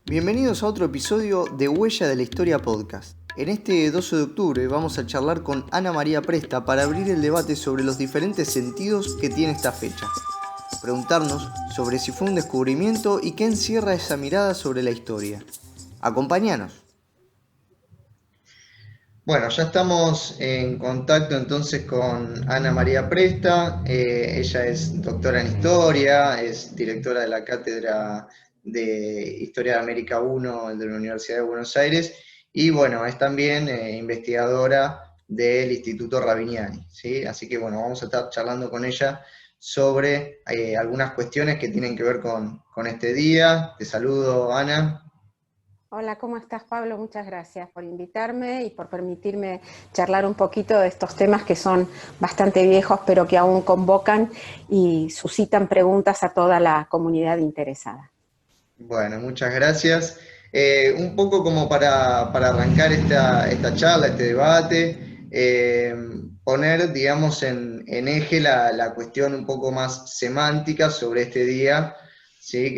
Bienvenidos a otro episodio de Huella de la Historia Podcast. En este 12 de octubre vamos a charlar con Ana María Presta para abrir el debate sobre los diferentes sentidos que tiene esta fecha. Preguntarnos sobre si fue un descubrimiento y qué encierra esa mirada sobre la historia. Acompáñanos. Bueno, ya estamos en contacto entonces con Ana María Presta. Ella es doctora en Historia, es directora de la Cátedra de Historia de América I de la Universidad de Buenos Aires y bueno, es también investigadora del Instituto Rabiniani, ¿sí? Así que bueno, vamos a estar charlando con ella sobre algunas cuestiones que tienen que ver con este día. Te saludo, Ana. Hola, ¿cómo estás, Pablo? Muchas gracias por invitarme y por permitirme charlar un poquito de estos temas que son bastante viejos, pero que aún convocan y suscitan preguntas a toda la comunidad interesada. Bueno, muchas gracias. Un poco como para arrancar esta charla, este debate, poner, digamos, en eje la cuestión un poco más semántica sobre este día, ¿sí?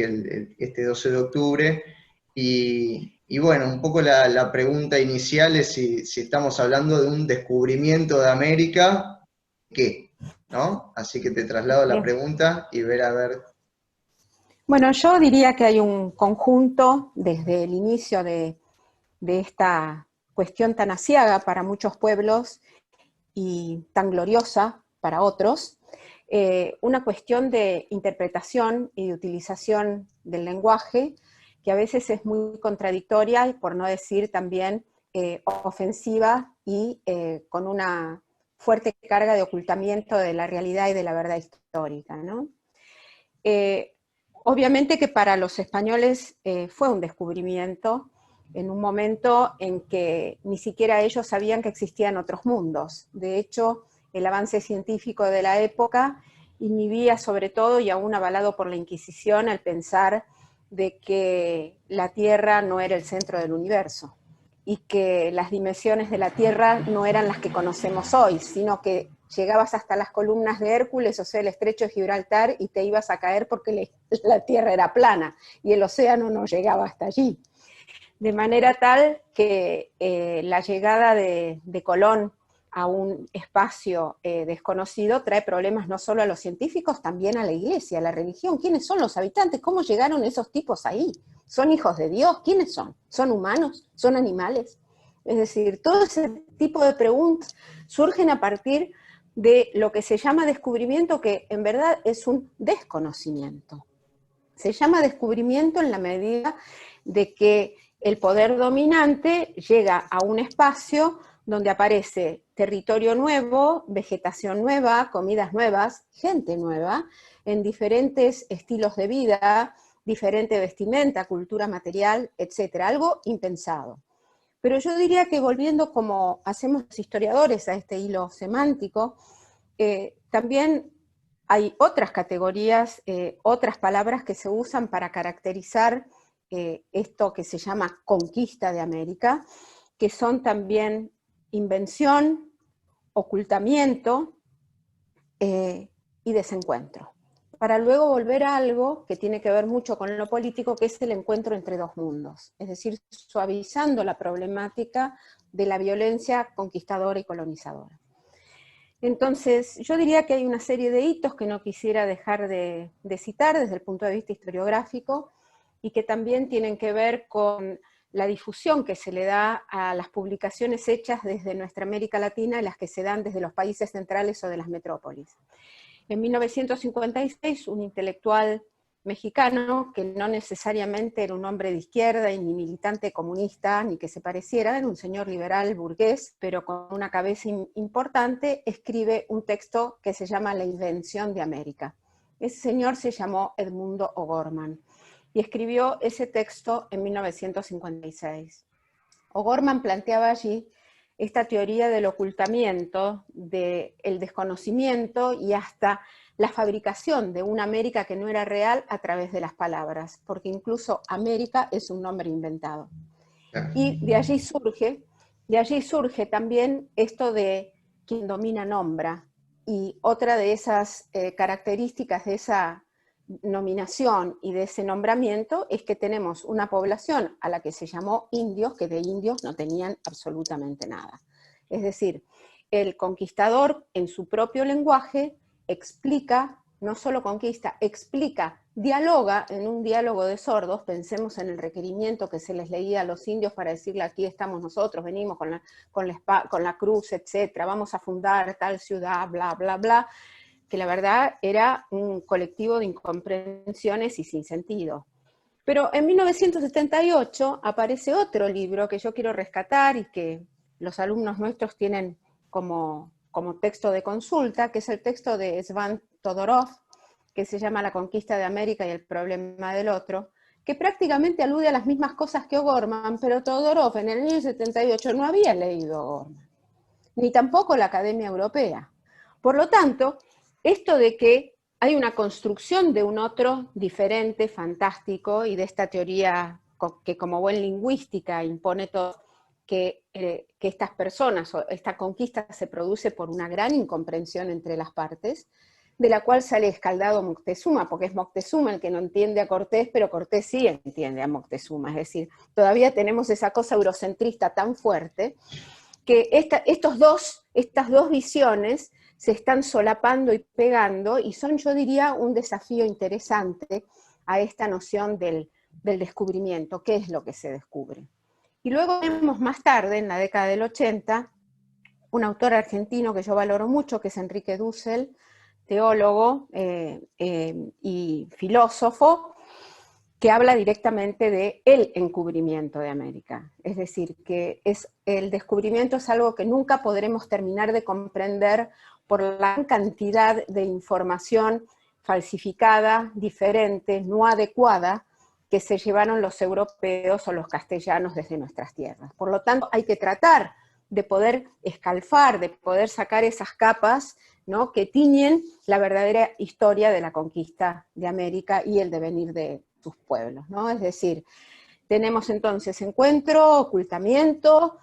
Este 12 de octubre. Y bueno, un poco la pregunta inicial es si estamos hablando de un descubrimiento de América, ¿qué? ¿No? Así que te traslado la Bien. pregunta y ver a ver. Bueno, yo diría que hay un conjunto desde el inicio de esta cuestión tan aciaga para muchos pueblos y tan gloriosa para otros, una cuestión de interpretación y de utilización del lenguaje que a veces es muy contradictoria y por no decir también ofensiva y con una fuerte carga de ocultamiento de la realidad y de la verdad histórica, ¿no? Eh, Obviamente que para los españoles fue un descubrimiento en un momento en que ni siquiera ellos sabían que existían otros mundos. De hecho, el avance científico de la época inhibía sobre todo, y aún avalado por la Inquisición, el pensar de que la Tierra no era el centro del universo y que las dimensiones de la Tierra no eran las que conocemos hoy, sino que llegabas hasta las columnas de Hércules, o sea, el estrecho de Gibraltar, y te ibas a caer porque la Tierra era plana y el océano no llegaba hasta allí. De manera tal que la llegada de Colón a un espacio desconocido trae problemas no solo a los científicos, también a la iglesia, a la religión. ¿Quiénes son los habitantes? ¿Cómo llegaron esos tipos ahí? ¿Son hijos de Dios? ¿Quiénes son? ¿Son humanos? ¿Son animales? Es decir, todo ese tipo de preguntas surgen a partir de lo que se llama descubrimiento, que en verdad es un desconocimiento. Se llama descubrimiento en la medida de que el poder dominante llega a un espacio donde aparece territorio nuevo, vegetación nueva, comidas nuevas, gente nueva, en diferentes estilos de vida, diferente vestimenta, cultura material, etc. Algo impensado. Pero yo diría que volviendo como hacemos los historiadores a este hilo semántico, también hay otras categorías, otras palabras que se usan para caracterizar esto que se llama conquista de América, que son también invención, ocultamiento y desencuentro. Para luego volver a algo que tiene que ver mucho con lo político, que es el encuentro entre dos mundos, es decir, suavizando la problemática de la violencia conquistadora y colonizadora. Entonces, yo diría que hay una serie de hitos que no quisiera dejar de citar desde el punto de vista historiográfico y que también tienen que ver con la difusión que se le da a las publicaciones hechas desde nuestra América Latina y las que se dan desde los países centrales o de las metrópolis. En 1956, un intelectual mexicano, que no necesariamente era un hombre de izquierda y ni militante comunista, ni que se pareciera, era un señor liberal burgués, pero con una cabeza importante, escribe un texto que se llama La invención de América. Ese señor se llamó Edmundo O'Gorman y escribió ese texto en 1956. O'Gorman planteaba allí esta teoría del ocultamiento, del desconocimiento y hasta la fabricación de una América que no era real a través de las palabras, porque incluso América es un nombre inventado. Y de allí surge también esto de quien domina nombra, y otra de esas características de nominación y de ese nombramiento es que tenemos una población a la que se llamó indios, que de indios no tenían absolutamente nada. Es decir, el conquistador en su propio lenguaje explica, no solo conquista, explica, dialoga en un diálogo de sordos. Pensemos en el requerimiento que se les leía a los indios para decirle: aquí estamos nosotros, venimos con la cruz, etcétera, vamos a fundar tal ciudad, bla, bla, bla, que la verdad era un colectivo de incomprensiones y sin sentido. Pero en 1978 aparece otro libro que yo quiero rescatar y que los alumnos nuestros tienen como texto de consulta, que es el texto de Svan Todorov, que se llama La conquista de América y el problema del otro, que prácticamente alude a las mismas cosas que O'Gorman, pero Todorov en el año 78 no había leído O'Gorman, ni tampoco la Academia Europea. Por lo tanto, esto de que hay una construcción de un otro diferente, fantástico, y de esta teoría que como buen lingüística impone todo, que estas personas, o esta conquista se produce por una gran incomprensión entre las partes, de la cual sale escaldado Moctezuma, porque es Moctezuma el que no entiende a Cortés, pero Cortés sí entiende a Moctezuma. Es decir, todavía tenemos esa cosa eurocentrista tan fuerte, que estas dos visiones se están solapando y pegando, y son, yo diría, un desafío interesante a esta noción del descubrimiento. ¿Qué es lo que se descubre? Y luego vemos más tarde, en la década del 80, un autor argentino que yo valoro mucho, que es Enrique Dussel, teólogo y filósofo, que habla directamente de el encubrimiento de América. Es decir, que el descubrimiento es algo que nunca podremos terminar de comprender por la cantidad de información falsificada, diferente, no adecuada, que se llevaron los europeos o los castellanos desde nuestras tierras. Por lo tanto, hay que tratar de poder escalfar, de poder sacar esas capas, ¿no?, que tiñen la verdadera historia de la conquista de América y el devenir de sus pueblos, ¿no? Es decir, tenemos entonces encuentro, ocultamiento,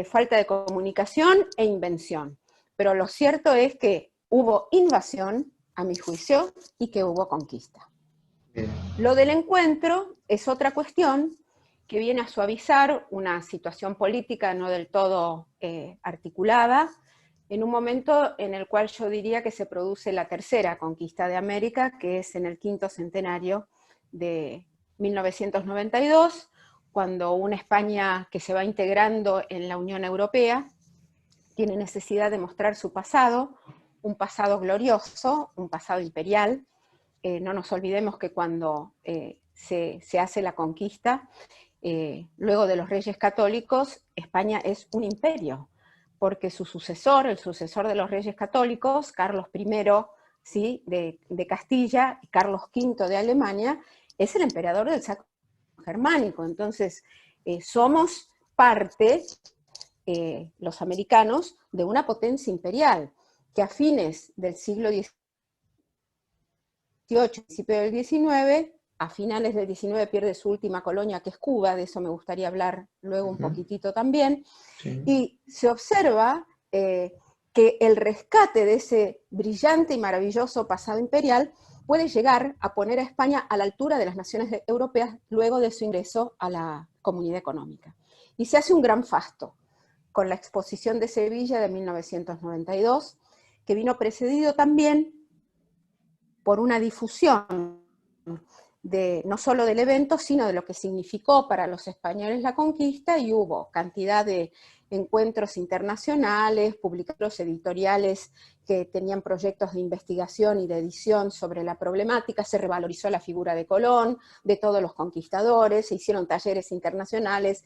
falta de comunicación e invención. Pero lo cierto es que hubo invasión, a mi juicio, y que hubo conquista. Bien. Lo del encuentro es otra cuestión que viene a suavizar una situación política no del todo articulada, en un momento en el cual yo diría que se produce la tercera conquista de América, que es en el quinto centenario de 1992, cuando una España que se va integrando en la Unión Europea tiene necesidad de mostrar su pasado, un pasado glorioso, un pasado imperial. No nos olvidemos que cuando se hace la conquista, luego de los Reyes Católicos, España es un imperio, porque su sucesor, el sucesor de los Reyes Católicos, Carlos I, ¿sí?, de Castilla, y Carlos V de Alemania, es el emperador del Sacro Germánico. Entonces, somos parte, los americanos, de una potencia imperial, que a fines del siglo XVIII, principio del XIX, a finales del XIX pierde su última colonia, que es Cuba, de eso me gustaría hablar luego un poquitito también, sí. Y se observa que el rescate de ese brillante y maravilloso pasado imperial puede llegar a poner a España a la altura de las naciones europeas luego de su ingreso a la Comunidad Económica. Y se hace un gran fasto, con la Exposición de Sevilla de 1992, que vino precedido también por una difusión no solo del evento, sino de lo que significó para los españoles la conquista, y hubo cantidad de encuentros internacionales, publicados editoriales que tenían proyectos de investigación y de edición sobre la problemática, se revalorizó la figura de Colón, de todos los conquistadores, se hicieron talleres internacionales,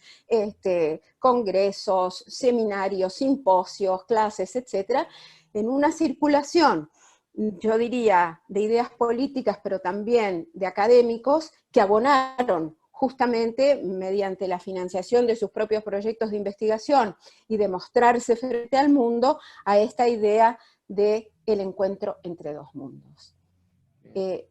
congresos, seminarios, simposios, clases, etcétera, en una circulación, yo diría, de ideas políticas, pero también de académicos, que abonaron justamente mediante la financiación de sus propios proyectos de investigación y de mostrarse frente al mundo a esta idea de el encuentro entre dos mundos.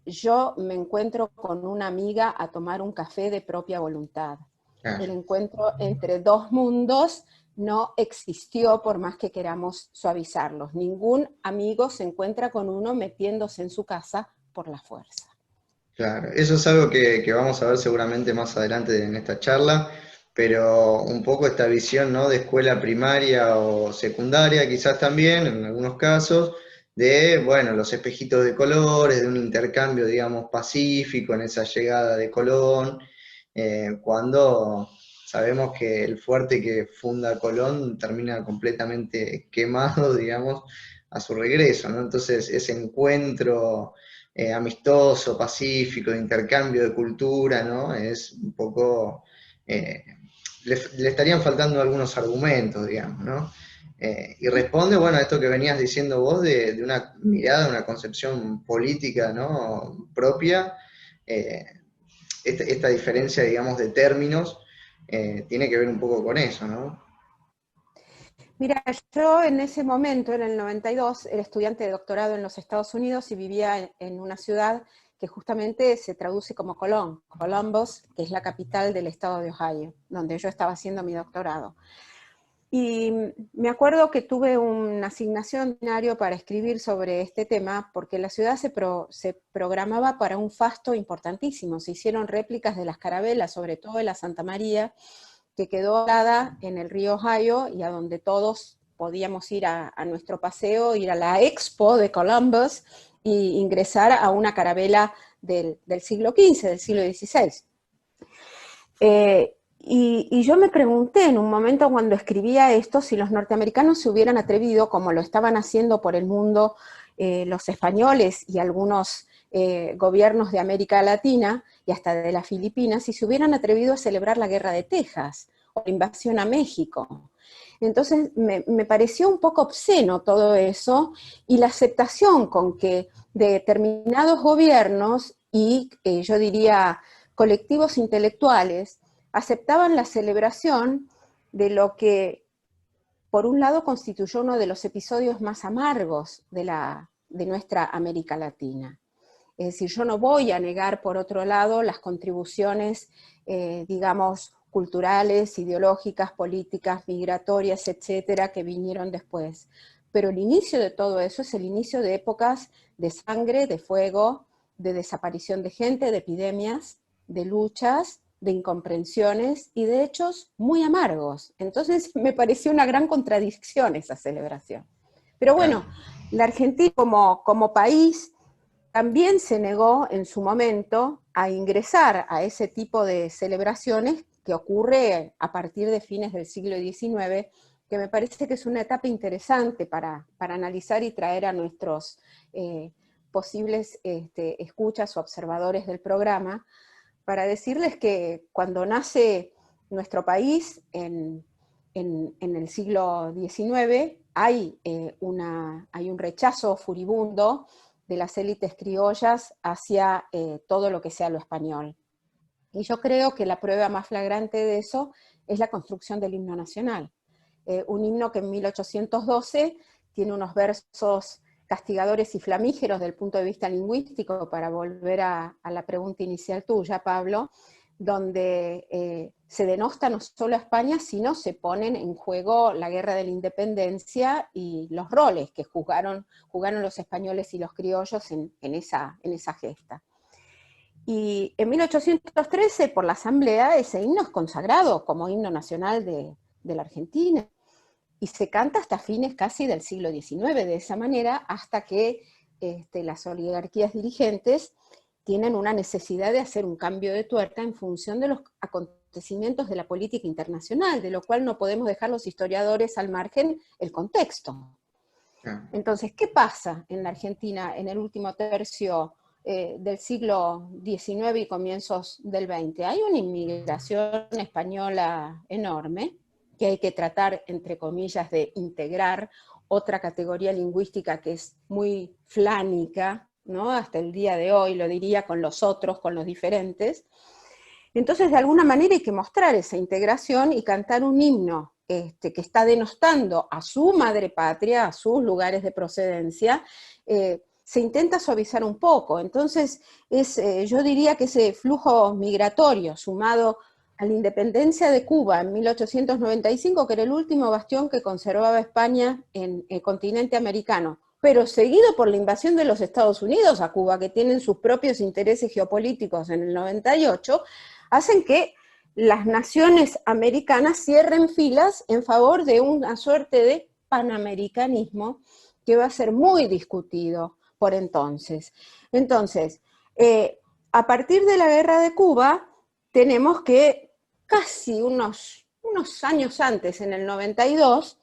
Yo me encuentro con una amiga a tomar un café de propia voluntad. El encuentro entre dos mundos no existió por más que queramos suavizarlos. Ningún amigo se encuentra con uno metiéndose en su casa por la fuerza. Claro, eso es algo que vamos a ver seguramente más adelante en esta charla, pero un poco esta visión, ¿no? De escuela primaria o secundaria, quizás también, en algunos casos, de, bueno, los espejitos de colores, de un intercambio, digamos, pacífico en esa llegada de Colón, cuando sabemos que el fuerte que funda Colón termina completamente quemado, digamos, a su regreso, ¿no? Entonces, ese encuentro amistoso, pacífico, de intercambio de cultura, ¿no? Es un poco, eh, le estarían faltando algunos argumentos, digamos, ¿no? Y responde, bueno, a esto que venías diciendo vos de una mirada, una concepción política, ¿no? Propia, eh, esta diferencia, digamos, de términos, tiene que ver un poco con eso, ¿no? Mira, yo en ese momento, en el 92, era estudiante de doctorado en los Estados Unidos y vivía en una ciudad que justamente se traduce como Colón, Columbus, que es la capital del estado de Ohio, donde yo estaba haciendo mi doctorado. Y me acuerdo que tuve una asignación binario para escribir sobre este tema, porque la ciudad se programaba para un fasto importantísimo. Se hicieron réplicas de las carabelas, sobre todo de la Santa María, que quedó dada en el río Ohio y a donde todos podíamos ir a nuestro paseo, ir a la Expo de Columbus e ingresar a una carabela del siglo XV, del siglo XVI. Y yo me pregunté en un momento cuando escribía esto si los norteamericanos se hubieran atrevido, como lo estaban haciendo por el mundo los españoles y algunos gobiernos de América Latina y hasta de las Filipinas, si se hubieran atrevido a celebrar la guerra de Texas o la invasión a México. Entonces me pareció un poco obsceno todo eso y la aceptación con que determinados gobiernos y yo diría colectivos intelectuales aceptaban la celebración de lo que, por un lado, constituyó uno de los episodios más amargos de nuestra América Latina. Es decir, yo no voy a negar, por otro lado, las contribuciones, digamos, culturales, ideológicas, políticas, migratorias, etcétera, que vinieron después. Pero el inicio de todo eso es el inicio de épocas de sangre, de fuego, de desaparición de gente, de epidemias, de luchas, de incomprensiones y de hechos muy amargos. Entonces me pareció una gran contradicción esa celebración. Pero Claro. bueno, la Argentina como país también se negó en su momento a ingresar a ese tipo de celebraciones que ocurre a partir de fines del siglo XIX, que me parece que es una etapa interesante para analizar y traer a nuestros posibles escuchas o observadores del programa, para decirles que cuando nace nuestro país en el siglo XIX, hay un rechazo furibundo de las élites criollas hacia todo lo que sea lo español. Y yo creo que la prueba más flagrante de eso es la construcción del himno nacional. Un himno que en 1812 tiene unos versos castigadores y flamígeros del punto de vista lingüístico, para volver a la pregunta inicial tuya, Pablo, donde se denosta no solo a España, sino se ponen en juego la guerra de la independencia y los roles que jugaron los españoles y los criollos en esa gesta. Y en 1813, por la Asamblea, ese himno es consagrado como himno nacional de la Argentina, y se canta hasta fines casi del siglo XIX de esa manera, hasta que las oligarquías dirigentes tienen una necesidad de hacer un cambio de tuerca en función de los acontecimientos de la política internacional, de lo cual no podemos dejar los historiadores al margen el contexto. Claro. Entonces, ¿qué pasa en la Argentina en el último tercio del siglo XIX y comienzos del XX? Hay una inmigración española enorme, que hay que tratar, entre comillas, de integrar otra categoría lingüística que es muy flánica, ¿no? Hasta el día de hoy, lo diría, con los otros, con los diferentes. Entonces, de alguna manera hay que mostrar esa integración y cantar un himno que está denostando a su madre patria, a sus lugares de procedencia, se intenta suavizar un poco. Entonces, yo diría que ese flujo migratorio sumado a la independencia de Cuba en 1895, que era el último bastión que conservaba España en el continente americano, pero seguido por la invasión de los Estados Unidos a Cuba, que tienen sus propios intereses geopolíticos en el 98, hacen que las naciones americanas cierren filas en favor de una suerte de panamericanismo que va a ser muy discutido por entonces. Entonces, a partir de la guerra de Cuba, tenemos que casi unos años antes, en el 92,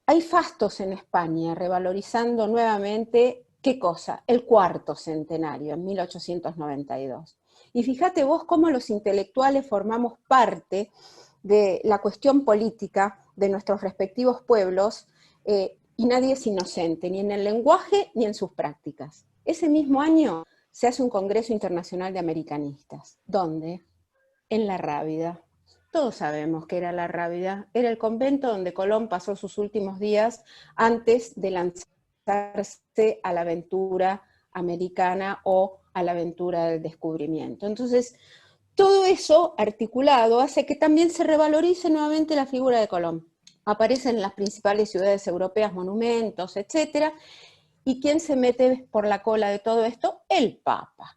hay fastos en España revalorizando nuevamente, ¿qué cosa? El cuarto centenario, en 1892. Y fíjate vos cómo los intelectuales formamos parte de la cuestión política de nuestros respectivos pueblos, y nadie es inocente, ni en el lenguaje ni en sus prácticas. Ese mismo año se hace un Congreso Internacional de Americanistas. ¿Dónde? En La Rábida. Todos sabemos que era La Rábida. Era el convento donde Colón pasó sus últimos días antes de lanzarse a la aventura americana o a la aventura del descubrimiento. Entonces, todo eso articulado hace que también se revalorice nuevamente la figura de Colón. Aparecen en las principales ciudades europeas monumentos, etc. ¿Y quién se mete por la cola de todo esto? El Papa.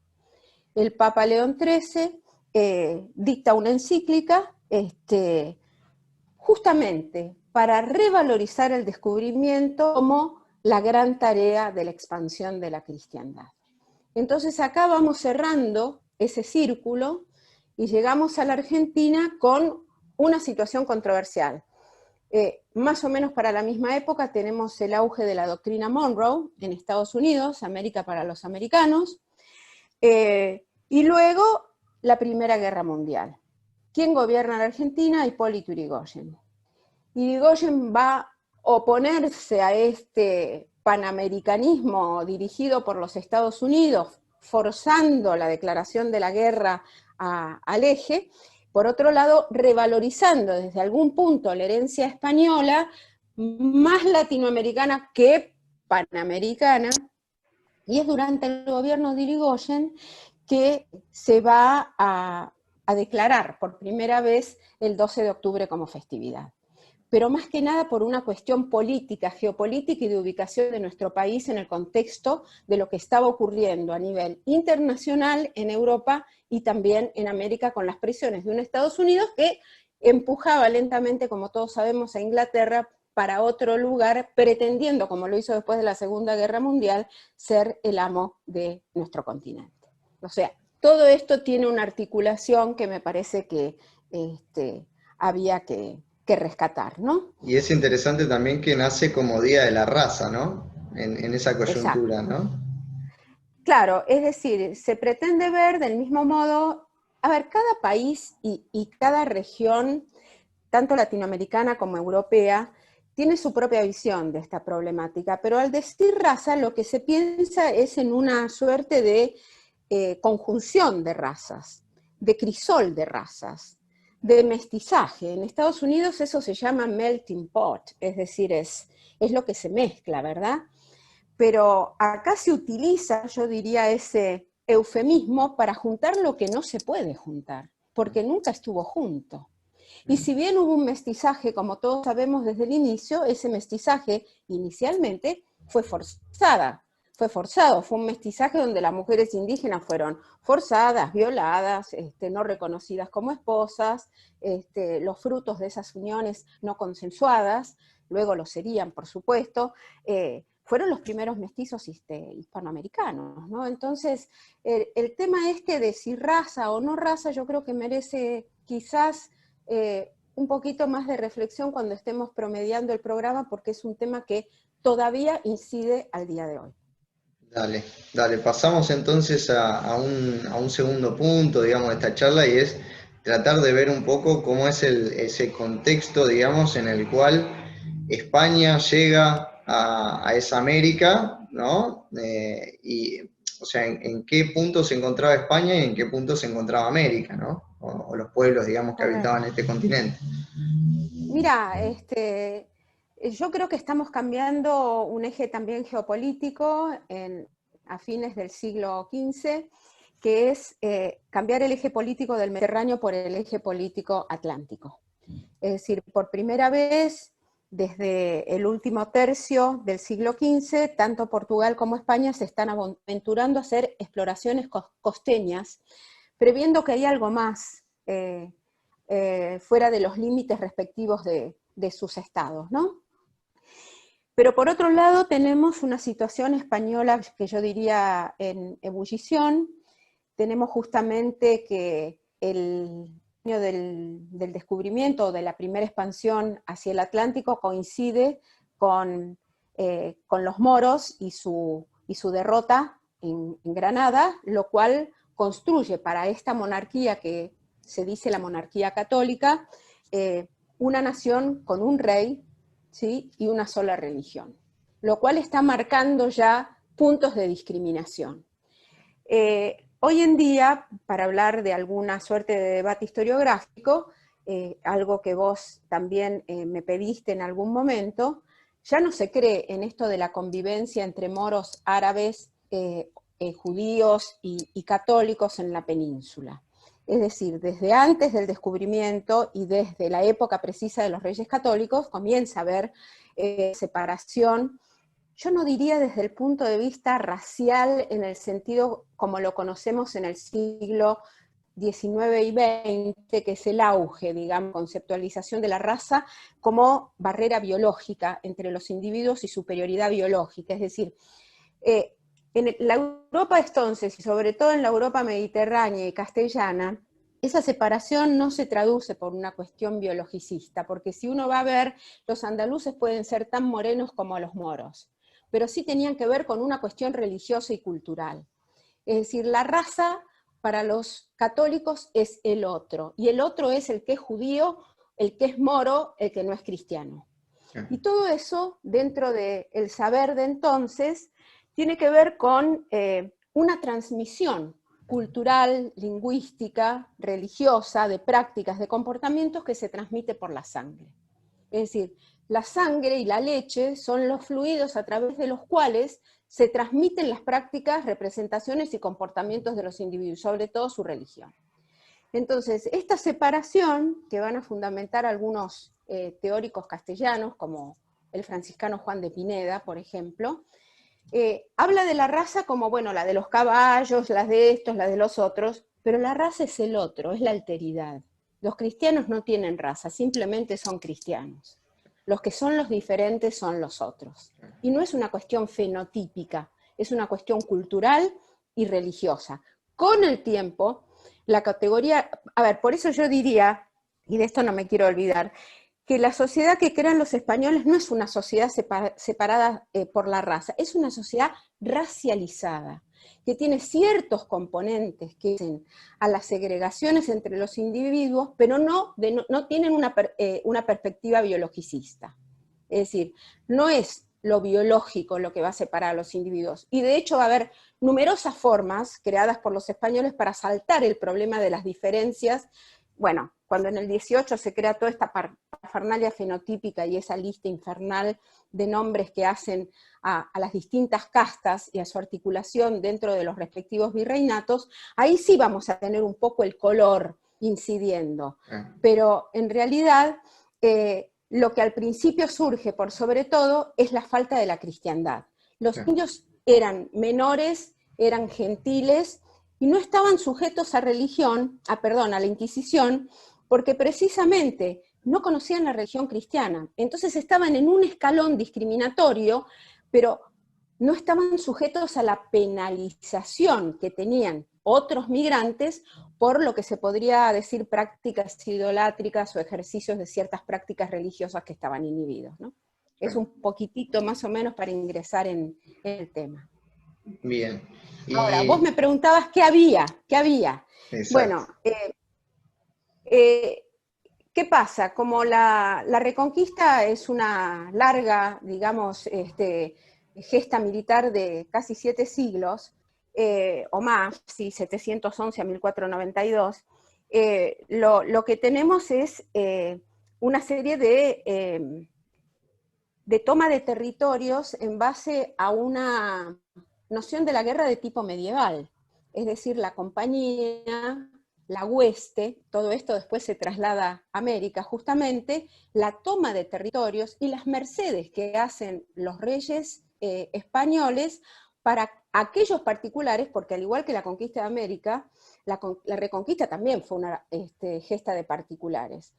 El Papa León XIII dicta una encíclica justamente para revalorizar el descubrimiento como la gran tarea de la expansión de la cristiandad. Entonces acá vamos cerrando ese círculo y llegamos a la Argentina con una situación controversial. Más o menos para la misma época tenemos el auge de la doctrina Monroe en Estados Unidos, América para los americanos, y luego la Primera Guerra Mundial. ¿Quién gobierna la Argentina? Hipólito Yrigoyen. Yrigoyen va a oponerse a este panamericanismo dirigido por los Estados Unidos, forzando la declaración de la guerra al eje. Por otro lado, revalorizando desde algún punto la herencia española, más latinoamericana que panamericana, y es durante el gobierno de Yrigoyen que se va a declarar por primera vez el 12 de octubre como festividad. Pero más que nada por una cuestión política, geopolítica y de ubicación de nuestro país en el contexto de lo que estaba ocurriendo a nivel internacional en Europa y también en América con las presiones de un Estados Unidos que empujaba lentamente, como todos sabemos, a Inglaterra para otro lugar, pretendiendo, como lo hizo después de la Segunda Guerra Mundial, ser el amo de nuestro continente. O sea, todo esto tiene una articulación que me parece que había que rescatar, ¿no? Y es interesante también que nace como Día de la Raza, ¿no? En esa coyuntura, Exacto. ¿no? Claro, es decir, se pretende ver del mismo modo, a ver, cada país y cada región, tanto latinoamericana como europea, tiene su propia visión de esta problemática, pero al decir raza lo que se piensa es en una suerte de conjunción de razas, de crisol de razas, de mestizaje. En Estados Unidos eso se llama melting pot, es decir, es lo que se mezcla, ¿verdad? Pero acá se utiliza, yo diría, ese eufemismo para juntar lo que no se puede juntar, porque nunca estuvo junto. Y si bien hubo un mestizaje, como todos sabemos desde el inicio, ese mestizaje inicialmente fue forzado, fue un mestizaje donde las mujeres indígenas fueron forzadas, violadas, no reconocidas como esposas, los frutos de esas uniones no consensuadas, luego lo serían, por supuesto, fueron los primeros mestizos hispanoamericanos, ¿no? Entonces, el tema de si raza o no raza, yo creo que merece quizás un poquito más de reflexión cuando estemos promediando el programa, porque es un tema que todavía incide al día de hoy. Dale, pasamos entonces a un segundo punto, digamos, de esta charla, y es tratar de ver un poco cómo es ese contexto, digamos, en el cual España llega a esa América, ¿no? O sea, en qué punto se encontraba España y en qué punto se encontraba América, ¿no? O los pueblos, digamos, que habitaban este continente. Mira, yo creo que estamos cambiando un eje también geopolítico a fines del siglo XV, que es cambiar el eje político del Mediterráneo por el eje político atlántico. Es decir, por primera vez desde el último tercio del siglo XV, tanto Portugal como España se están aventurando a hacer exploraciones costeñas, previendo que hay algo más fuera de los límites respectivos de sus estados, ¿no? Pero por otro lado tenemos una situación española que yo diría en ebullición. Tenemos justamente que el año del descubrimiento, de la primera expansión hacia el Atlántico, coincide con los moros y su derrota en Granada, lo cual construye para esta monarquía que se dice la monarquía católica, una nación con un rey, ¿sí? Y una sola religión, lo cual está marcando ya puntos de discriminación. Hoy en día, para hablar de alguna suerte de debate historiográfico, algo que vos también me pediste en algún momento, ya no se cree en esto de la convivencia entre moros, árabes, judíos y católicos en la península. Es decir, desde antes del descubrimiento y desde la época precisa de los Reyes Católicos comienza a haber separación. Yo no diría desde el punto de vista racial en el sentido como lo conocemos en el siglo XIX y XX, que es el auge, digamos, conceptualización de la raza como barrera biológica entre los individuos y superioridad biológica. Es decir, en la Europa entonces, y sobre todo en la Europa mediterránea y castellana, esa separación no se traduce por una cuestión biologicista, porque si uno va a ver, los andaluces pueden ser tan morenos como los moros, pero sí tenían que ver con una cuestión religiosa y cultural. Es decir, la raza para los católicos es el otro, y el otro es el que es judío, el que es moro, el que no es cristiano. Y todo eso, dentro del saber de entonces, tiene que ver con una transmisión cultural, lingüística, religiosa, de prácticas, de comportamientos que se transmite por la sangre. Es decir, la sangre y la leche son los fluidos a través de los cuales se transmiten las prácticas, representaciones y comportamientos de los individuos, sobre todo su religión. Entonces, esta separación, que van a fundamentar algunos teóricos castellanos, como el franciscano Juan de Pineda, por ejemplo, habla de la raza como, bueno, la de los caballos, las de estos, la de los otros, pero la raza es el otro, es la alteridad. Los cristianos no tienen raza, simplemente son cristianos. Los que son los diferentes son los otros. Y no es una cuestión fenotípica, es una cuestión cultural y religiosa. Con el tiempo, la categoría, a ver, por eso yo diría, y de esto no me quiero olvidar, que la sociedad que crean los españoles no es una sociedad separada por la raza, es una sociedad racializada, que tiene ciertos componentes que hacen a las segregaciones entre los individuos, pero no tienen una perspectiva biologicista. Es decir, no es lo biológico lo que va a separar a los individuos. Y de hecho va a haber numerosas formas creadas por los españoles para saltar el problema de las diferencias. Bueno, cuando en el 18 se crea toda esta parafernalia fenotípica y esa lista infernal de nombres que hacen a las distintas castas y a su articulación dentro de los respectivos virreinatos, ahí sí vamos a tener un poco el color incidiendo. Pero en realidad lo que al principio surge por sobre todo es la falta de la cristiandad. Los indios eran menores, eran gentiles, y no estaban sujetos a la Inquisición, porque precisamente no conocían la religión cristiana. Entonces estaban en un escalón discriminatorio, pero no estaban sujetos a la penalización que tenían otros migrantes por lo que se podría decir prácticas idolátricas o ejercicios de ciertas prácticas religiosas que estaban inhibidos, ¿no? Es un poquitito más o menos para ingresar en el tema. Bien. Ahora, vos me preguntabas qué había. Exacto. Bueno, ¿qué pasa? Como la Reconquista es una larga, digamos, gesta militar de casi 7 siglos, o más, sí, 711 a 1492, lo que tenemos es una serie de toma de territorios en base a una noción de la guerra de tipo medieval, es decir, la compañía la hueste, todo esto después se traslada a América, justamente la toma de territorios y las mercedes que hacen los reyes españoles para aquellos particulares, porque al igual que la conquista de América, la reconquista también fue una gesta de particulares.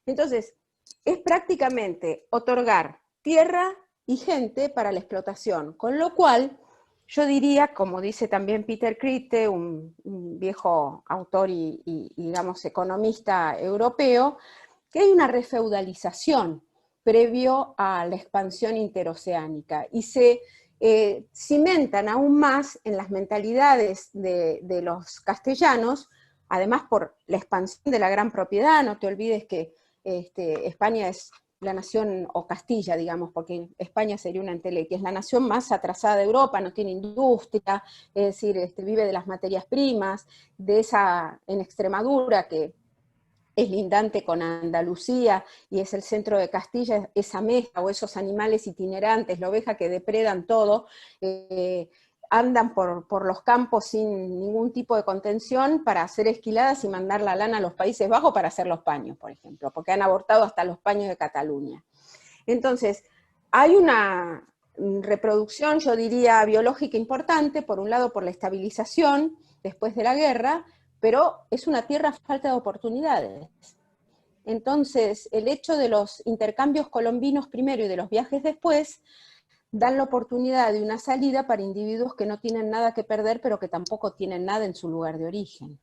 Entonces, es prácticamente otorgar tierra y gente para la explotación, con lo cual yo diría, como dice también Peter Critte, un viejo autor y, digamos, economista europeo, que hay una refeudalización previo a la expansión interoceánica y se cimentan aún más en las mentalidades de los castellanos, además por la expansión de la gran propiedad. No te olvides que España es la nación, o Castilla, digamos, porque España sería una entelequia, es la nación más atrasada de Europa, no tiene industria, es decir, vive de las materias primas, de esa, en Extremadura, que es lindante con Andalucía y es el centro de Castilla, esa mesa o esos animales itinerantes, la oveja que depredan todo, andan por los campos sin ningún tipo de contención para hacer esquiladas y mandar la lana a los Países Bajos para hacer los paños, por ejemplo, porque han abortado hasta los paños de Cataluña. Entonces, hay una reproducción, yo diría, biológica importante, por un lado por la estabilización después de la guerra, pero es una tierra falta de oportunidades. Entonces, el hecho de los intercambios colombinos primero y de los viajes después, dan la oportunidad de una salida para individuos que no tienen nada que perder, pero que tampoco tienen nada en su lugar de origen.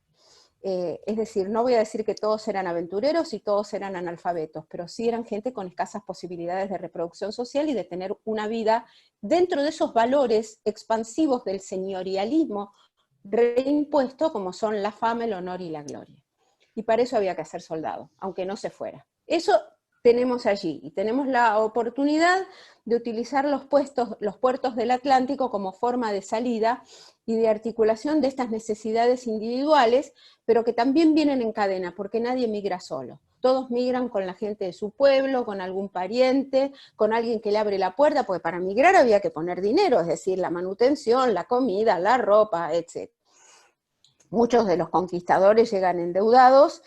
Es decir, no voy a decir que todos eran aventureros y todos eran analfabetos, pero sí eran gente con escasas posibilidades de reproducción social y de tener una vida dentro de esos valores expansivos del señorialismo reimpuesto, como son la fama, el honor y la gloria. Y para eso había que ser soldado, aunque no se fuera. Eso tenemos allí, y tenemos la oportunidad de utilizar los puertos del Atlántico como forma de salida y de articulación de estas necesidades individuales, pero que también vienen en cadena, porque nadie migra solo. Todos migran con la gente de su pueblo, con algún pariente, con alguien que le abre la puerta, porque para migrar había que poner dinero, es decir, la manutención, la comida, la ropa, etc. Muchos de los conquistadores llegan endeudados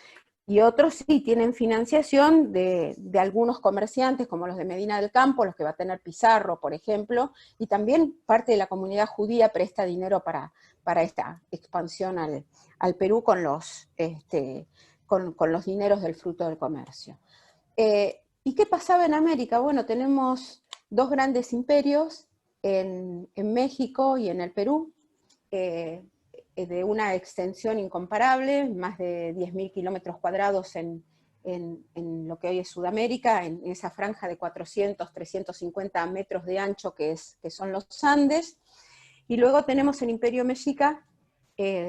y otros sí tienen financiación de algunos comerciantes, como los de Medina del Campo, los que va a tener Pizarro, por ejemplo, y también parte de la comunidad judía presta dinero para esta expansión al Perú con los dineros del fruto del comercio. ¿Y qué pasaba en América? Bueno, tenemos dos grandes imperios en México y en el Perú, de una extensión incomparable, más de 10.000 kilómetros cuadrados en lo que hoy es Sudamérica, en esa franja de 400, 350 metros de ancho que son los Andes. Y luego tenemos el Imperio Mexica,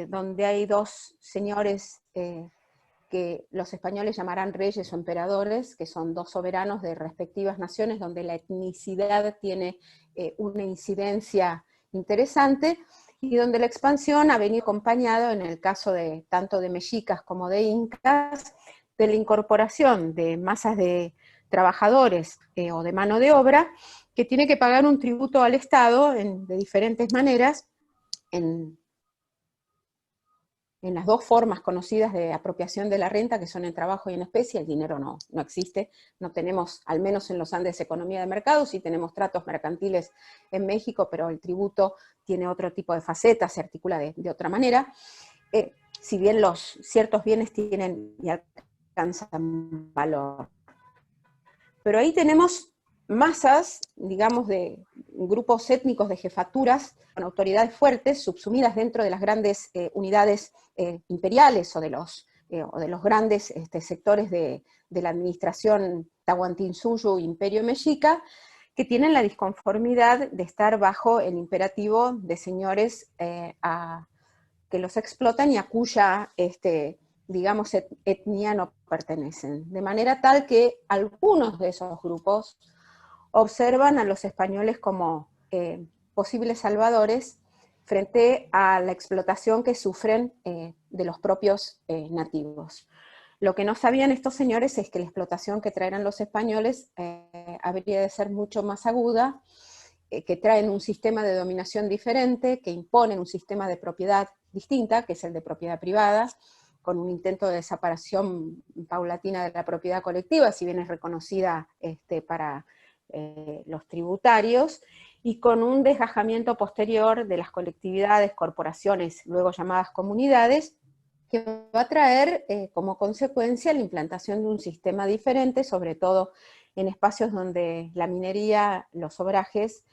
donde hay dos señores que los españoles llamarán reyes o emperadores, que son dos soberanos de respectivas naciones, donde la etnicidad tiene una incidencia interesante, y donde la expansión ha venido acompañado, en el caso de tanto de mexicas como de incas, de la incorporación de masas de trabajadores o de mano de obra, que tiene que pagar un tributo al Estado de diferentes maneras, en las dos formas conocidas de apropiación de la renta, que son en trabajo y en especie. El dinero no existe, no tenemos, al menos en los Andes, economía de mercado, sí tenemos tratos mercantiles en México, pero el tributo tiene otro tipo de facetas, se articula de otra manera. Si bien ciertos bienes tienen y alcanzan valor. Pero ahí tenemos masas, digamos, de grupos étnicos, de jefaturas, con autoridades fuertes, subsumidas dentro de las grandes unidades imperiales o de los grandes sectores de la administración Tahuantinsuyo, Imperio Mexica, que tienen la disconformidad de estar bajo el imperativo de señores que los explotan y a cuya digamos, etnia no pertenecen. De manera tal que algunos de esos grupos observan a los españoles como posibles salvadores frente a la explotación que sufren de los propios nativos. Lo que no sabían estos señores es que la explotación que traerán los españoles habría de ser mucho más aguda, que traen un sistema de dominación diferente, que imponen un sistema de propiedad distinta, que es el de propiedad privada, con un intento de desaparición paulatina de la propiedad colectiva, si bien es reconocida para los tributarios, y con un desgajamiento posterior de las colectividades, corporaciones, luego llamadas comunidades, que va a traer como consecuencia la implantación de un sistema diferente, sobre todo en espacios donde la minería, los obrajes,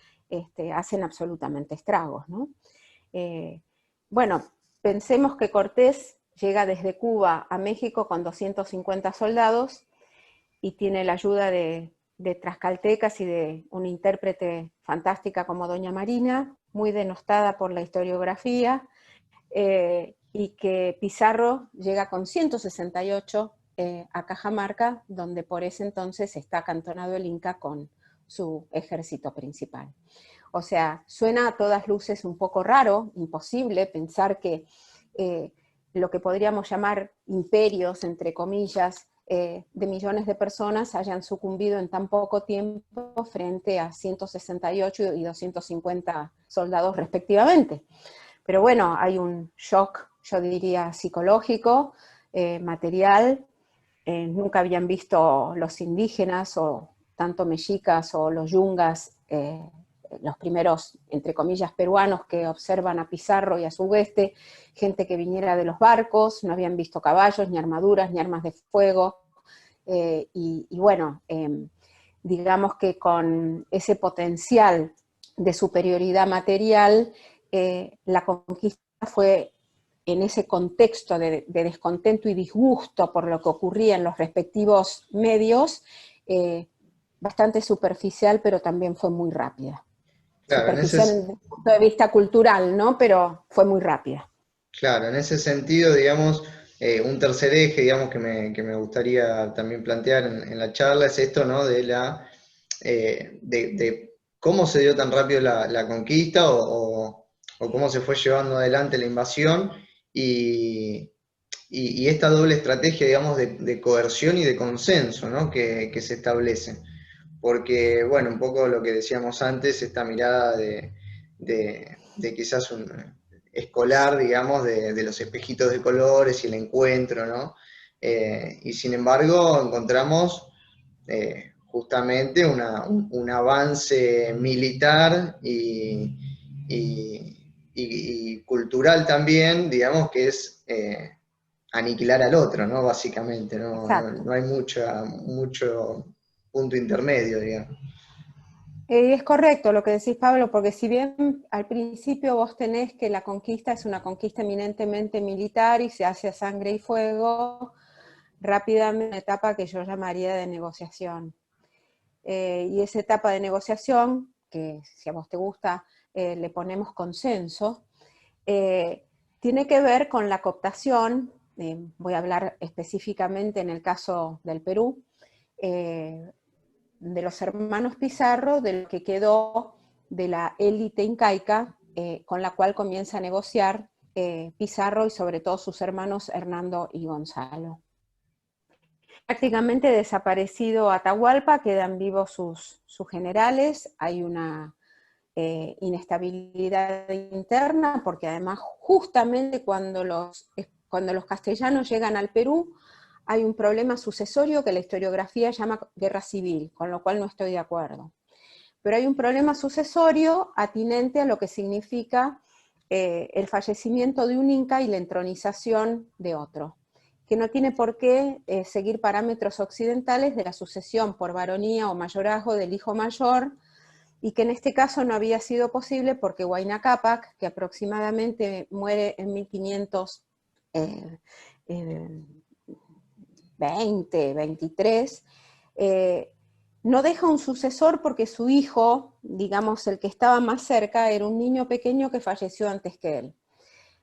hacen absolutamente estragos, ¿no? Bueno, pensemos que Cortés llega desde Cuba a México con 250 soldados y tiene la ayuda de tlaxcaltecas y de una intérprete fantástica como Doña Marina, muy denostada por la historiografía, y que Pizarro llega con 168 a Cajamarca, donde por ese entonces está acantonado el Inca con su ejército principal. O sea, suena a todas luces un poco raro, imposible pensar que lo que podríamos llamar imperios, entre comillas, de millones de personas hayan sucumbido en tan poco tiempo frente a 168 y 250 soldados respectivamente. Pero bueno, hay un shock, yo diría, psicológico, material. Nunca habían visto los indígenas, o tanto mexicas o los yungas, los primeros, entre comillas, peruanos que observan a Pizarro y a su hueste, gente que viniera de los barcos, no habían visto caballos, ni armaduras, ni armas de fuego, y bueno, digamos que con ese potencial de superioridad material, la conquista fue, en ese contexto de descontento y disgusto por lo que ocurría en los respectivos medios, bastante superficial, pero también fue muy rápida. Claro, Superficial desde el punto de vista cultural, ¿no? Pero fue muy rápida. claro, en ese sentido, digamos, un tercer eje, digamos, que me gustaría también plantear en la charla es esto, ¿no? De cómo se dio tan rápido la conquista o cómo se fue llevando adelante la invasión y, y esta doble estrategia, digamos, de coerción y de consenso, ¿no? Que se establece. Porque, bueno, un poco lo que decíamos antes, esta mirada de quizás un escolar, digamos, de los espejitos de colores y el encuentro, ¿no? Y sin embargo encontramos justamente un avance militar y cultural también, digamos, que es aniquilar al otro, ¿no? Básicamente, Exacto. no hay mucho punto intermedio, digamos. Es correcto lo que decís, Pablo, porque si bien al principio vos tenés que la conquista es una conquista eminentemente militar y se hace a sangre y fuego, rápidamente una etapa que yo llamaría de negociación. Y esa etapa de negociación, que si a vos te gusta le ponemos consenso, tiene que ver con la cooptación, voy a hablar específicamente en el caso del Perú, de los hermanos Pizarro, de lo que quedó de la élite incaica, con la cual comienza a negociar Pizarro y sobre todo sus hermanos Hernando y Gonzalo. Prácticamente desaparecido Atahualpa, quedan vivos sus generales, hay una inestabilidad interna, porque además justamente cuando los castellanos llegan al Perú, hay un problema sucesorio que la historiografía llama guerra civil, con lo cual no estoy de acuerdo. Pero hay un problema sucesorio atinente a lo que significa el fallecimiento de un inca y la entronización de otro, que no tiene por qué seguir parámetros occidentales de la sucesión por baronía o mayorazgo del hijo mayor, y que en este caso no había sido posible porque Huayna Cápac, que aproximadamente muere en 1523, no deja un sucesor porque su hijo, digamos el que estaba más cerca, era un niño pequeño que falleció antes que él.